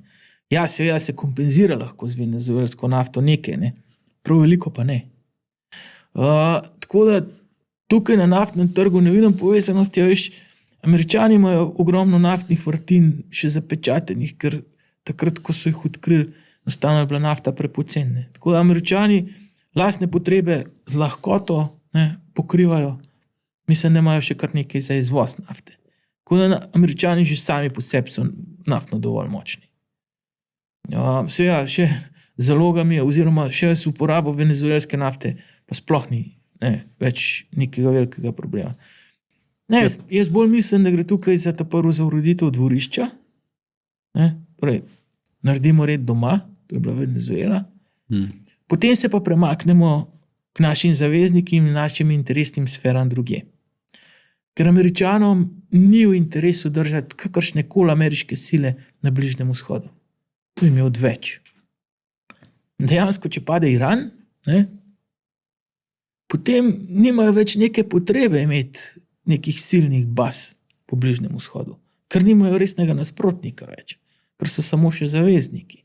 Ja, se kompenzira lahko z venezuelsko nafto nekaj, ne, prav veliko pa ne. Tako da tukaj na naftnem trgu ne vidim povezanosti, veš, Američani imajo ogromno naftnih vrtin še zapečatenih, ker takrat, ko so jih odkrili, enostavno je bila nafta prepoceni. Tako da Američani lastne potrebe z lahkoto, ne, pokrivajo, mislim, da imajo še kar nekaj za izvoz nafte. Tako da Američani že sami po sebi so naftno dovolj močni. Še zalogami oziroma še s uporabo venezuelske nafte pa sploh ni, ne, več nekega velikega problema. Ne, jaz bolj mislim, da gre tukaj za za ureditev dvorišča. Ne, torej, naredimo red doma, to je bila Venezuela. Potem se pa premaknemo k našim zaveznikom in našim interesnim sferam drugje. Ker Američanom ni v interesu držati kakršne koli ameriške sile na Bližnjem vzhodu. To jim je odveč. Dejansko, če pade Iran, ne, potem nimajo več neke potrebe imeti nekih silnih baz po Bližnjem vzhodu, ker nimajo resnega nasprotnika več, ker so samo še zavezniki.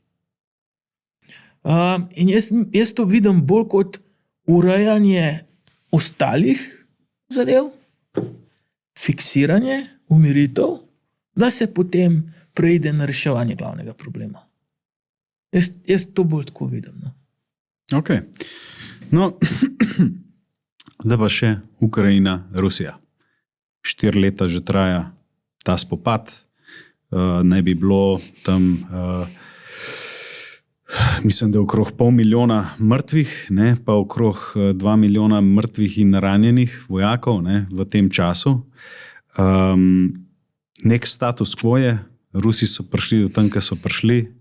In jaz to vidim bolj kot urejanje ostalih zadev, fiksiranje, umiritev, da se potem preide na reševanje glavnega problema. Jaz to bolj tako vidim. No. Ok. No, da pa še Ukrajina, Rusija. 4 leta že traja ta spopad. Naj bi bilo tam, mislim, da okrog 500,000 mrtvih, ne, pa okrog 2 milijona mrtvih in ranjenih vojakov, ne, v tem času. Nek status quo je, Rusi so prišli do tam, kjer so prišli,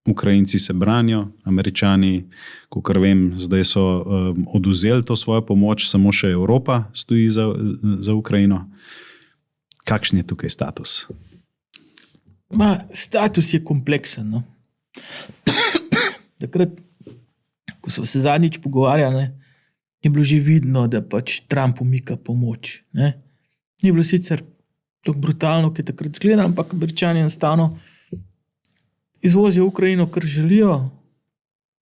Ukrajinci se branijo, Američani, kakor vem, zdaj so oduzeli to svojo pomoč, samo še Evropa stoji za Ukrajino. Kakšen je tukaj status? Status je kompleksen. No. Takrat, ko so se zadnjič pogovarjali, je bilo že vidno, da pač Trump umika pomoč. Ne. Ni bilo sicer tako brutalno, ki je takrat zgledal, ampak Američani enostavno izvozijo Ukrajino, kar želijo,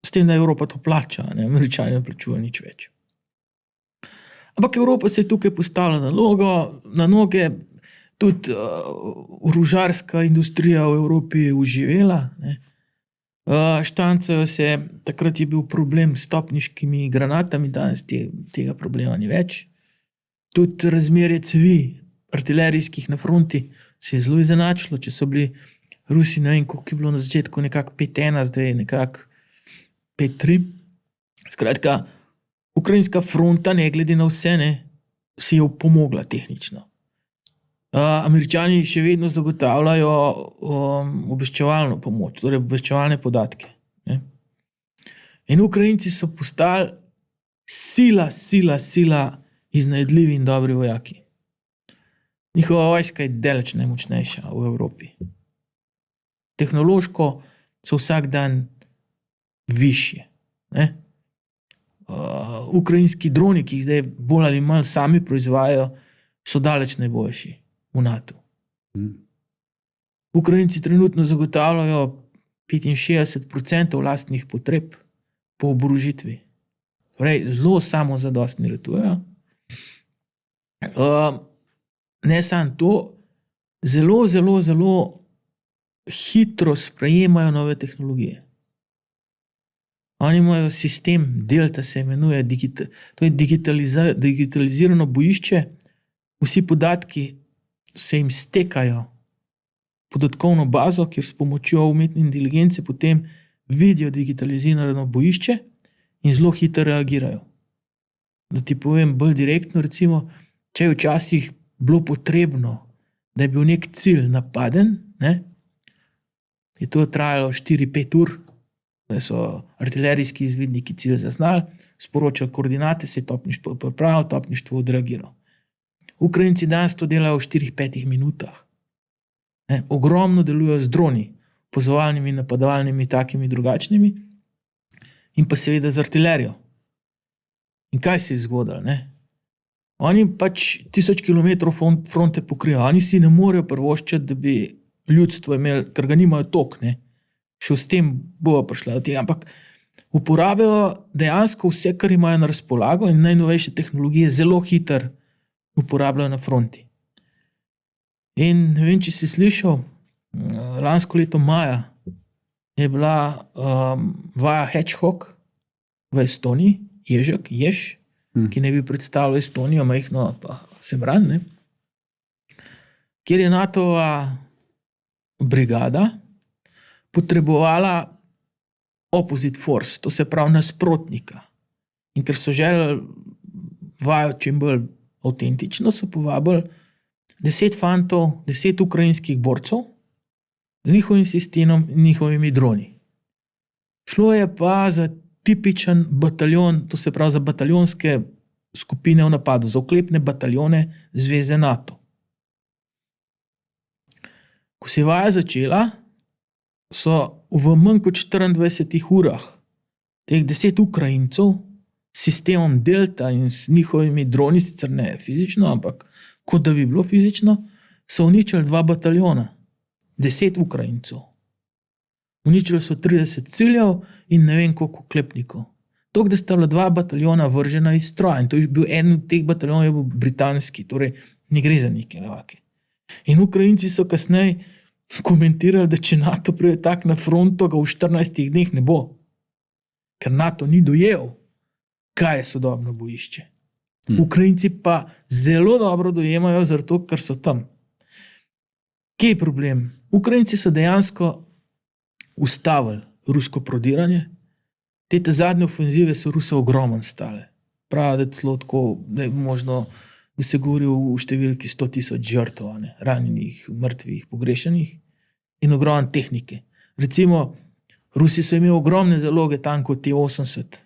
s tem, da Evropa to plača, ne? Američani ne plačujejo nič več. Ampak Evropa se je tukaj postavila na noge, tudi orožarska industrija v Evropi je uživela. Ne? Štancajo se, takrat je bil problem s topniškimi granatami, danes tega problema ni več. Tudi razmerje cevi artilerijskih na fronti se je zelo izenačilo, če so bili Rusi, ne vem, koliko je bilo na začetku, nekako 5-1, zdaj je nekako 5-3. Skratka, ukrajinska fronta, ne glede na vse, ne, si je pomogla tehnično. Američani še vedno zagotavljajo obveščevalno pomoč, torej obveščevalne podatke. Ne. In Ukrajinci so postali sila iznajdljivi in dobri vojaki. Njihova vojska je daleč najmočnejša v Evropi. Tehnološko so vsak dan višje. Ne? Ukrajinski droni, ki jih zdaj bolj ali manj sami proizvajajo, so daleč najboljši v NATO. Ukrajinci trenutno zagotavljajo 65% lastnih potreb po oborožitvi. Torej, zelo samozadostni ratujejo. Ne samo to, zelo hitro sprejemajo nove tehnologije. Oni imajo sistem, Delta se imenuje, to je digitalizirano bojišče, vsi podatki se jim stekajo podatkovno bazo, kjer s pomočjo umetne inteligence potem vidijo digitalizirano bojišče in zelo hitro reagirajo. Da ti povem bolj direktno, recimo, če je včasih bilo potrebno, da je bil nek cilj napaden, ne, je to trajalo 4-5 ur, da so artilerijski izvidniki cilj zaznali, sporočali koordinate, se je topništvo pripravilo, topništvo odreagiralo. Ukrajinci danes to delajo v 4-5 minutah. Ogromno delujejo z droni, opazovalnimi, napadovalnimi, takimi drugačnimi, in pa seveda z artilerijo. In kaj se je zgodilo? Oni pač 1000 km fronte pokrijo, oni si ne morejo privoščiti, da bi ljudstvo imelo, ker ga nimajo tok, še s tem bo prišla do tega, ampak uporabljajo dejansko vse, kar imajo na razpolago, in najnovejše tehnologije zelo hitro uporabljajo na fronti. In ne vem, če si slišal, lansko leto maja je bila vaja Hedgehog v Estoniji, jež, ki ne bi predstavljal Estonijo, majhno pa Semran, kjer je NATO-va brigada potrebovala opposite force, to se pravi nasprotnika. In ker so želeli vajo čim bolj avtentično, so povabili 10 fantov, 10 ukrajinskih borcev z njihovim sistemom in njihovimi droni. Šlo je pa za tipičen bataljon, to se pravi za bataljonske skupine v napadu, za oklepne bataljone Zveze NATO. Ko se je vaja začela, so v manj kot 24 urah teh 10 Ukrajincev s sistemom Delta in s njihovimi droni, sicer ne fizično, ampak kot da bi bilo fizično, so uničili 2 bataljona, 10 Ukrajincev. Uničili so 30 ciljev in ne vem koliko oklepnikov. Tok, da sta bila 2 bataljona vržena iz stroja, in to je bil eden od teh bataljonov, je bil britanski, torej ne gre za neke levake. In Ukrajinci so kasneje komentirali, da če NATO pride tak na fronto, ga v 14 dneh ne bo. Ker NATO ni dojel, kaj je sodobno bojišče. Ukrajinci pa zelo dobro dojemajo, zato ker so tam. Kje je problem? Ukrajinci so dejansko ustavili rusko prodiranje. Te zadnje ofenzive so Ruse ogromno stale. Pravi, da celo tako, da je možno, da se govori v številki 100 000 žrtev, ranjenih, mrtvih, pogrešenih in ogromno tehnike. Recimo, Rusi so imeli ogromne zaloge tankov T-80.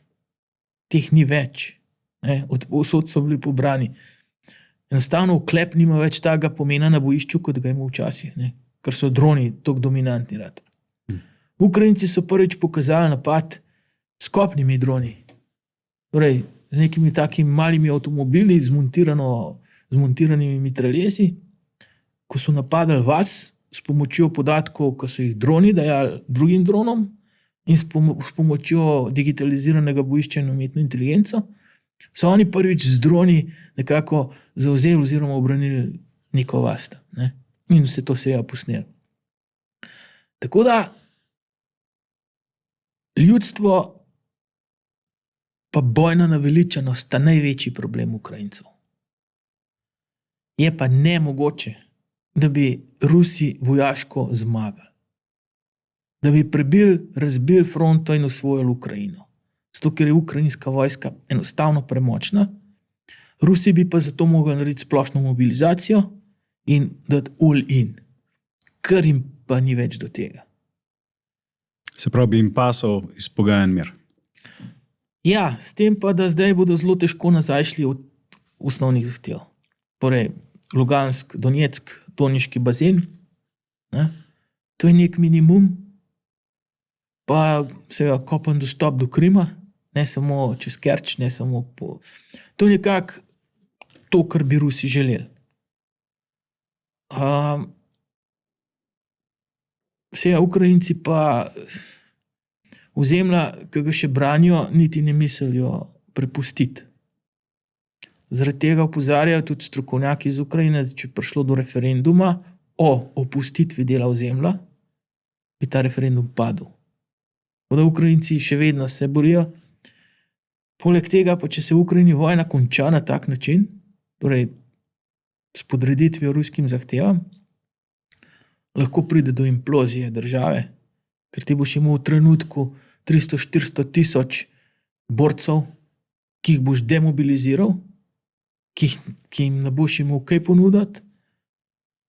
Teh ni več. Vsod so bili pobrani. Enostavno oklep nima več takega pomena na bojišču, kot ga ima včasih, ker so droni tako dominantni rad. Ukrajinci so prvič pokazali napad s kopnimi droni. Torej, z nekimi takimi malimi avtomobili, zmontiranimi mitraljezi, ko so napadali vas s pomočjo podatkov, ko so jih droni dajali drugim dronom in s pomočjo digitaliziranega bojišča in umetno inteligenco, so oni prvič z droni nekako zavzeli oziroma obranili neko vas. In vse to se je posnelo. Tako da ljudstvo pa bojna naveličanost sta največji problem Ukrajincev. Je pa nemogoče, da bi Rusi vojaško zmagali. Da bi razbili fronto in osvojili Ukrajino. Zato, ker je ukrajinska vojska enostavno premočna. Rusi bi pa zato mogli narediti splošno mobilizacijo in dati all in. Kar jim pa ni več do tega. Se pravi, bi jim pasal izpogajan mir. Ja, s tem pa, da zdaj bodo zelo težko nazaj šli od osnovnih zahtev. Torej, Lugansk, Donetsk, Doneški bazen. To je nek minimum. Pa seveda kopen dostop do Krima, ne samo čez Kerč, ne samo po... To je nekako to, kar bi Rusi želeli. Seveda Ukrajinci pa ozemlja, ki ga še branijo, niti ne mislijo prepustiti. Zaradi tega opozarjajo tudi strokovnjaki iz Ukrajine, da če prišlo do referenduma o opustitvi dela ozemlja, bi ta referendum padel. Da Ukrajinci še vedno se borijo. Poleg tega pa, če se v Ukrajini vojna konča na tak način, torej s podreditvijo ruskim zahtevam, lahko pride do implozije države, ker ti boš imel v trenutku 300-400 tisoč borcev, ki jih boš demobiliziral, ki jim ne boš imel kaj ponuditi,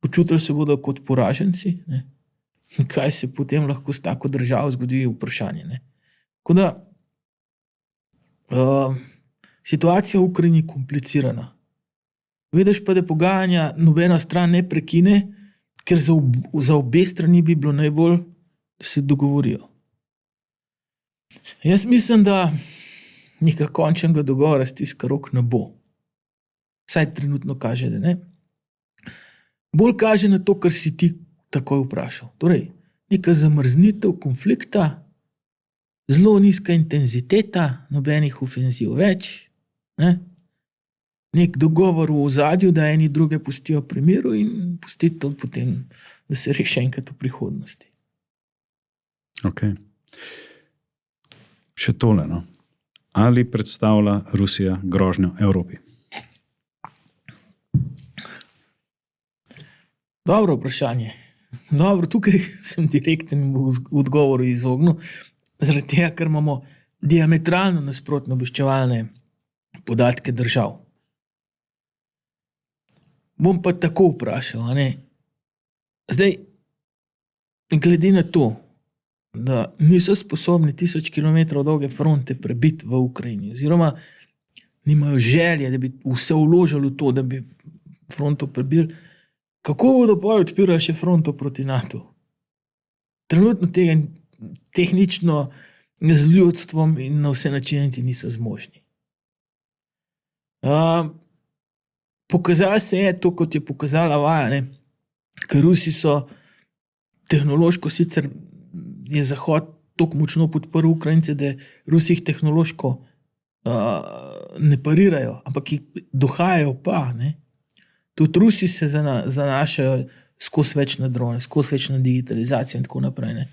počutili se bodo kot poraženci, kaj se potem lahko s tako državo zgodi, je vprašanje. Ne? Tako da situacija v Ukrajini je komplicirana. Vidiš pa, da pogajanja nobena stran ne prekine, ker za obe strani bi bilo najbolj, da se dogovorijo. Jaz mislim, da nekega končnega dogovora stiska rok ne bo. Saj trenutno kaže, da ne. Bolj kaže na to, kar si ti takoj vprašal. Torej, neka zamrznitev konflikta, zelo nizka intenziteta, nobenih ofenziv več, ne? Nek dogovor v ozadju, da eni druge pustijo pri miru in pustiti to potem, da se reši enkrat v prihodnosti. Ok. Še tole, no. Ali predstavlja Rusija grožnjo Evropi? Dobro vprašanje. Dobro, tukaj sem direkten v odgovoru izognil, zaradi tega, ker imamo diametralno nasprotno obveščevalne podatke držav. Bom pa tako vprašal, a ne? Zdaj, glede na to, da niso sposobni 1000 kilometrov dolge fronte prebiti v Ukrajini, oziroma nimajo želje, da bi vse vložili v to, da bi fronto prebili, kako bodo pa odpirali še fronto proti NATO? Trenutno tega tehnično z ljudstvom in na vse načine niso zmožni. Pokazalo se je to, kot je pokazala vaja, ne? Ker Rusi so tehnološko, sicer je Zahod tako močno podprl Ukrajince, da Rusi jih tehnološko ne parirajo, ampak jih dohajajo pa, ne? Tudi Rusi se zanašajo skozi več na drone, skozi več na digitalizacijo in tako naprej, ne?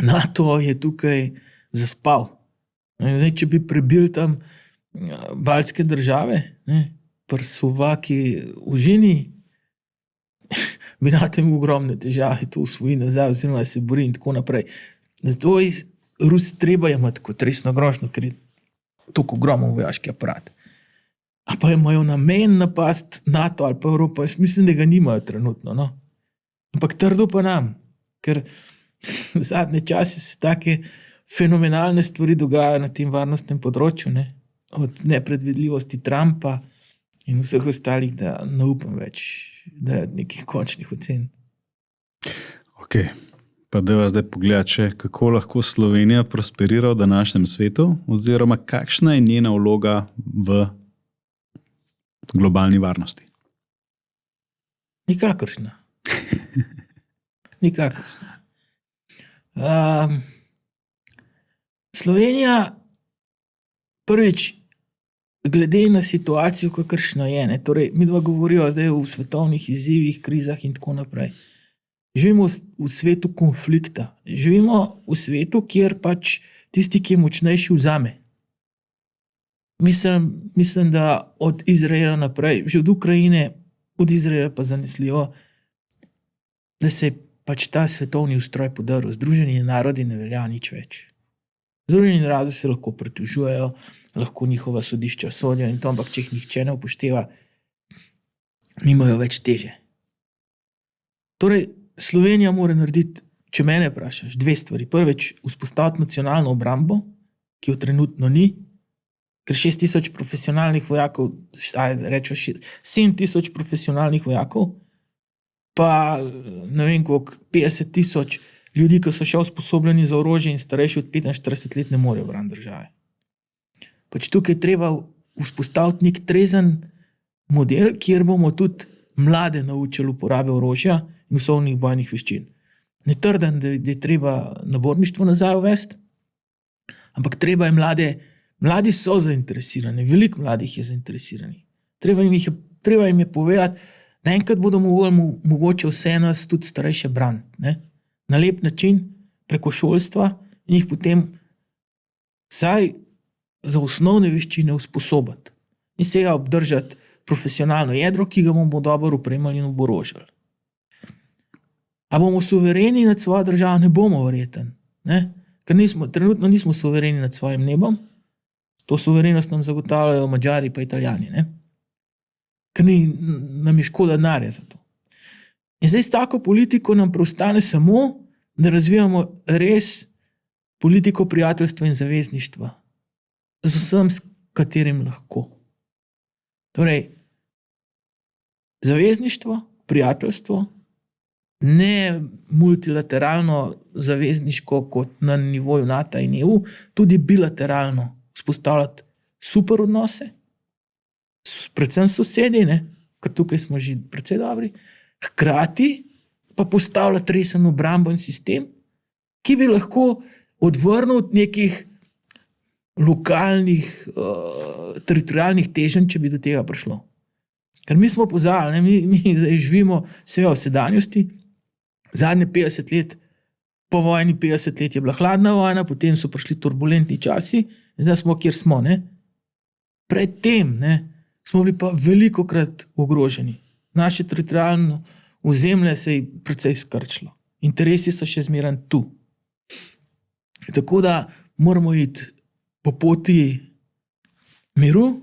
NATO je tukaj zaspal. Zdaj, če bi prebil tam baltske države, ne, pri Slovaki v Žini, bi NATO imel ogromne težave, to usvoji nazaj, oziroma se bori in tako naprej. Zato Rusi treba imati kot resno grožnjo, ker je toliko ogromen vojaški aparat. A pa imajo namen napast NATO ali pa Evropa, jaz mislim, da ga nimajo trenutno, no. Ampak trdo pa nam, ker v zadnje čase se take fenomenalne stvari dogajajo na tem varnostnem področju, ne? Od nepredvidljivosti Trumpa in vseh ostalih, da ne upam več, da je nekih končnih ocen. Ok, pa da vas zdaj pogleda, kako lahko Slovenija prosperira v današnjem svetu, oziroma kakšna je njena vloga v globalni varnosti? Nikakršna. Nikakršna. Slovenija prvič, glede na situacijo, kakršna je, ne, torej midva govorijo zdaj o svetovnih izzivih, krizah in tako naprej. Živimo v svetu konflikta. Živimo v svetu, kjer pač tisti, ki je močnejši, vzame. Mislim, da od Izraela naprej, že od Ukrajine, od Izraela pa zanesljivo, da se je pač ta svetovni ustroj podaril. Združeni narodi ne velja nič več. Združeni narodi se lahko pritožujejo, lahko njihova sodišča sodijo in to, ampak če jih nihče ne upošteva, nimajo več teže. Torej, Slovenija mora narediti, če mene vprašaš, dve stvari. Prvič, vzpostaviti nacionalno obrambo, ki jo trenutno ni, ker 6000 profesionalnih vojakov, rečemo 7000 profesionalnih vojakov, pa ne vem koliko, 50 000 ljudi, ki so še usposobljeni za orožje in starejši od 45 let ne morejo braniti države. Pač tukaj treba vzpostaviti nek trezen model, kjer bomo tudi mlade naučili uporabe orožja in osnovnih bojnih veščin. Ne trdim, da je treba naborništvo nazaj uvesti, ampak treba je mladi so zainteresirani, veliko mladih je zainteresiranih. Treba jim je povedati, da enkrat bodo mogoče vse nas tudi starejše braniti, ne? Na lep način, preko šolstva in jih potem vsaj za osnovne veščine usposobiti in se ga obdržati profesionalno jedro, ki ga bomo dobro opremali in oborožili. A bomo suvereni nad svojo državo? Ne bomo verjeten, ne? Ker trenutno nismo suvereni nad svojim nebom, to suverenost nam zagotavljajo Madžari pa Italijani, ne? Ker nam je škoda denarja za to. In zdaj s tako politiko nam preostane samo, da razvijamo res politiko prijateljstva in zavezništva. Z vsem, s katerim lahko. Torej, zavezništvo, prijateljstvo, ne multilateralno zavezniško kot na nivoju NATO in EU, tudi bilateralno vzpostavljati super odnose, predvsem sosedi, ne? Ker tukaj smo že precej dobri, hkrati pa postavljati resen obrambni sistem, ki bi lahko odvrnil od nekih lokalnih, teritorijalnih teženj, če bi do tega prišlo. Ker mi smo pozabili, mi zdaj živimo v sedanjosti, zadnje 50 let, po vojni 50 let je bila hladna vojna, potem so prišli turbulentni časi, zdaj smo, kjer smo. Ne? Pred tem smo bili pa velikokrat ogroženi. Naše teritorijalno ozemlje se je precej skrčilo. Interesi so še zmeraj tu. Tako da moramo iti po poti miru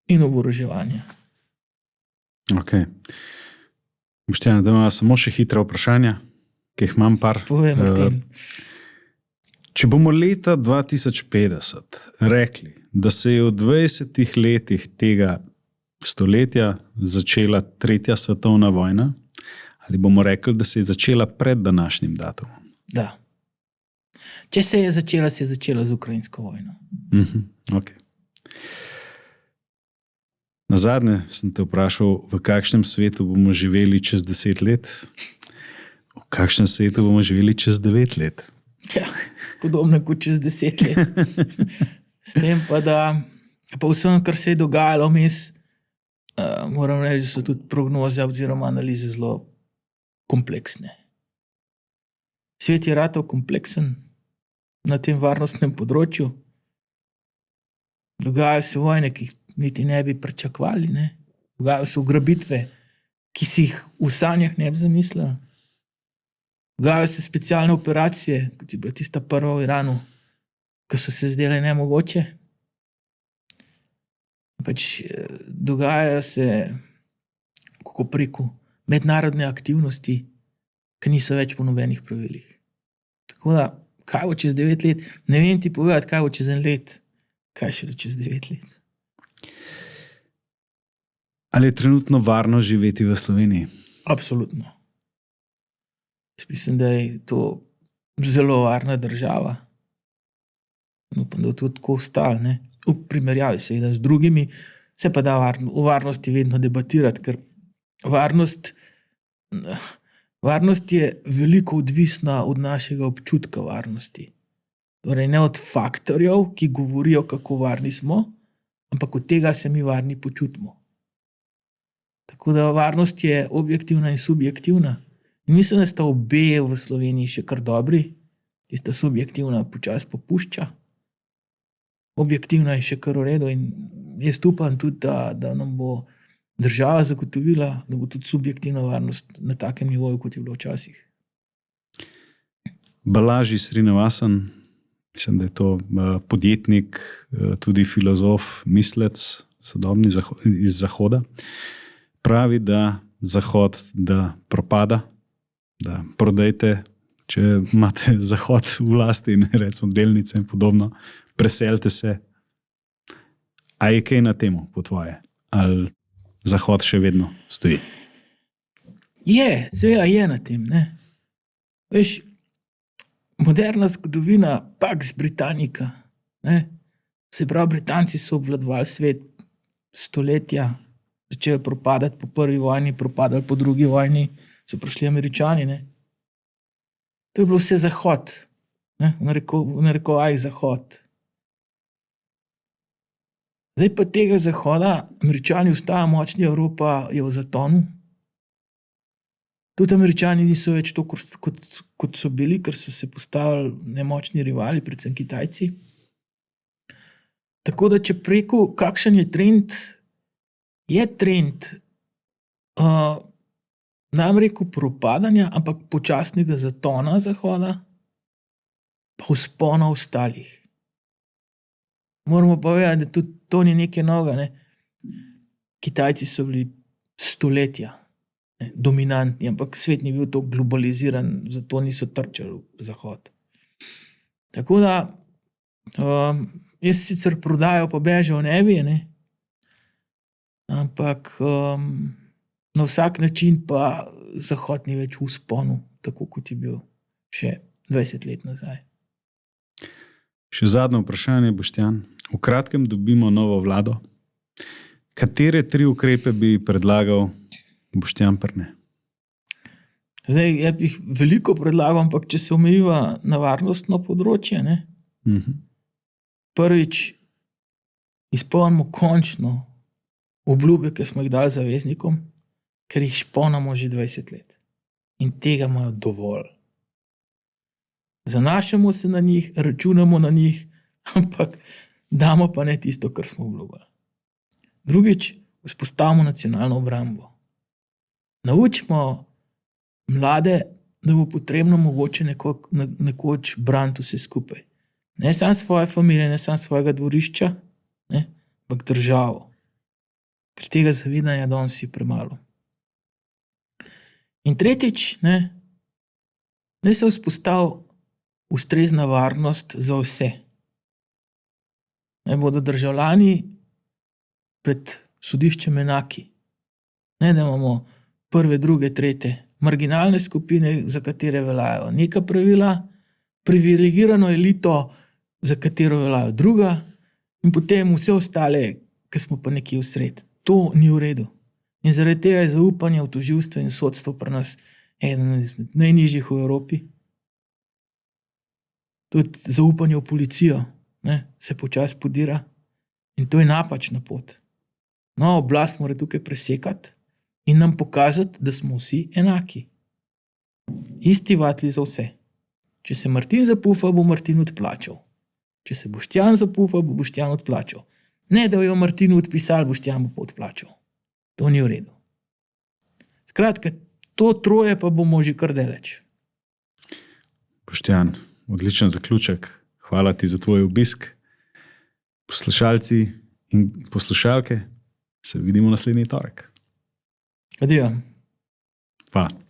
in oboroževanja. Ok. Boštjan, da imamo samo še hitre vprašanja, ki jih imam par. Povej, Martin. Če bomo leta 2050 rekli, da se je v 20 letih tega stoletja začela 3. svetovna vojna, ali bomo rekli, da se je začela pred današnjim datumom? Da. Če se je začela z ukrajinsko vojno. Okay. Nazadnje sem te vprašal, v kakšnem svetu bomo živeli čez 10 let, v kakšnem svetu bomo živeli čez 9 let. Ja, podobno kot čez 10 let. S tem pa, da pa vsem, kar se je dogajalo vmes, moram reči, da so tudi prognoze oziroma analize zelo kompleksne. Svet je ratal kompleksen na tem varnostnem področju. Dogajajo se vojne, ki jih niti ne bi pričakovali. Ne? Dogajajo se ugrabitve, ki si jih v sanjah ne bi zamislili. Dogajajo se specialne operacije, kot je bila tista prva v Iranu, ki so se zdele nemogoče. Dogajajo se, kako preko, mednarodne aktivnosti, ki niso več po nobenih pravilih. Tako da, kaj bo čez 9 let? Ne vem ti povedati, kaj bo čez 1 let. Kaj šele čez 9 let? Ali je trenutno varno živeti v Sloveniji? Absolutno. Jaz mislim, da je to zelo varna država. Upam, da bo tudi tako ostalo, ne? V primerjavi seveda z drugimi, se pa da o varnosti vedno debatirati, ker varnost je veliko odvisna od našega občutka varnosti. Torej ne od faktorjev, ki govorijo, kako varni smo, ampak od tega se mi varni počutimo. Tako da varnost je objektivna in subjektivna. In mislim, da sta obe v Sloveniji še kar dobri. Tista subjektivna počasi popušča. Objektivna je še kar v redu in jaz upam tudi, da nam bo država zagotovila, da bo tudi subjektivna varnost na takem nivoju, kot je bilo včasih. Balaži Srinivasan, mislim, da je to podjetnik, tudi filozof, mislec, sodobni iz Zahoda, pravi, da Zahod da propada, da prodajte, če imate Zahod v lasti, ne recimo delnice in podobno, preselite se. A je kaj na temu po tvoje? Ali Zahod še vedno stoji? Je, seveda je na tem. Ne? Veš, moderna zgodovina, Pax Britannica, ne? Se pravi, Britanci so obvladovali svet stoletja, začeli propadati po prvi vojni, propadali po drugi vojni, so prišli Američani. Ne? To je bilo vse Zahod, ne? V narekovajih Zahod. Zdaj pa tega Zahoda, Američani ostajajo močni, Evropa je v zatonu. Tudi Američani niso več to, kot so bili, ker so se postavili nemočni rivali, predvsem Kitajci. Tako da, če preko, kakšen je trend, nam rekel propadanja, ampak počasnega zatona Zahoda, pa vzpona ostalih. Moramo pa vedeti, da tudi to ni nekaj novega. Ne? Kitajci so bili stoletja dominantni, ampak svet ni bil tako globaliziran, zato niso trčali v Zahod. Tako da jaz sicer prodajo pa bežal ne bi, ne? Ampak na vsak način pa Zahod ni več v vzponu, tako kot je bil še 20 let nazaj. Še zadnje vprašanje, Boštjan. V kratkem dobimo novo vlado. Katere 3 ukrepe bi predlagal Boštjan Perne? Zdaj, jaz jih veliko predlagam, ampak če se omejiva na varnostno področje, ne? Prvič, izpolnimo končno obljube, ki smo jih dali zaveznikom, ker jih šponamo že 20 let. In tega imajo dovolj. Zanašamo se na njih, računamo na njih, ampak damo pa ne tisto, kar smo obljubili. Drugič, vzpostavimo nacionalno obrambo. Naučimo mlade, da bo potrebno mogoče nekoč braniti vse skupaj. Ne samo svoje familije, ne samo svojega dvorišča, ne, ampak državo. Ker tega zavedanja danes je premalo. In tretjič, ne se vzpostavi ustrezna varnost za vse. Ne bodo državljani pred sodiščem enaki. Ne, da imamo prve, druge, tretje, marginalne skupine, za katere veljajo neka pravila, privilegirano elito, za katero veljajo druga, in potem vse ostale, ki smo pa nekje v sred. To ni v redu. In zaradi tega je zaupanje v tožilstvo in sodstvo pri nas eden izmed najnižjih v Evropi. Tudi zaupanje v policijo, se počasi podira. In to je napačna pot. No, oblast mora tukaj presekati in nam pokazati, da smo vsi enaki. Isti vatli za vse. Če se Martin zapufa, bo Martin odplačal. Če se Boštjan zapufa, bo Boštjan odplačal. Ne, da jo Martinu odpisali, Boštjan bo pa odplačal. To ni v redu. Skratka, to troje pa bomo že kar daleč. Boštjan, odličen zaključek. Hvala ti za tvoj obisk. Poslušalci in poslušalke, se vidimo naslednji torek. Adijo. Hvala.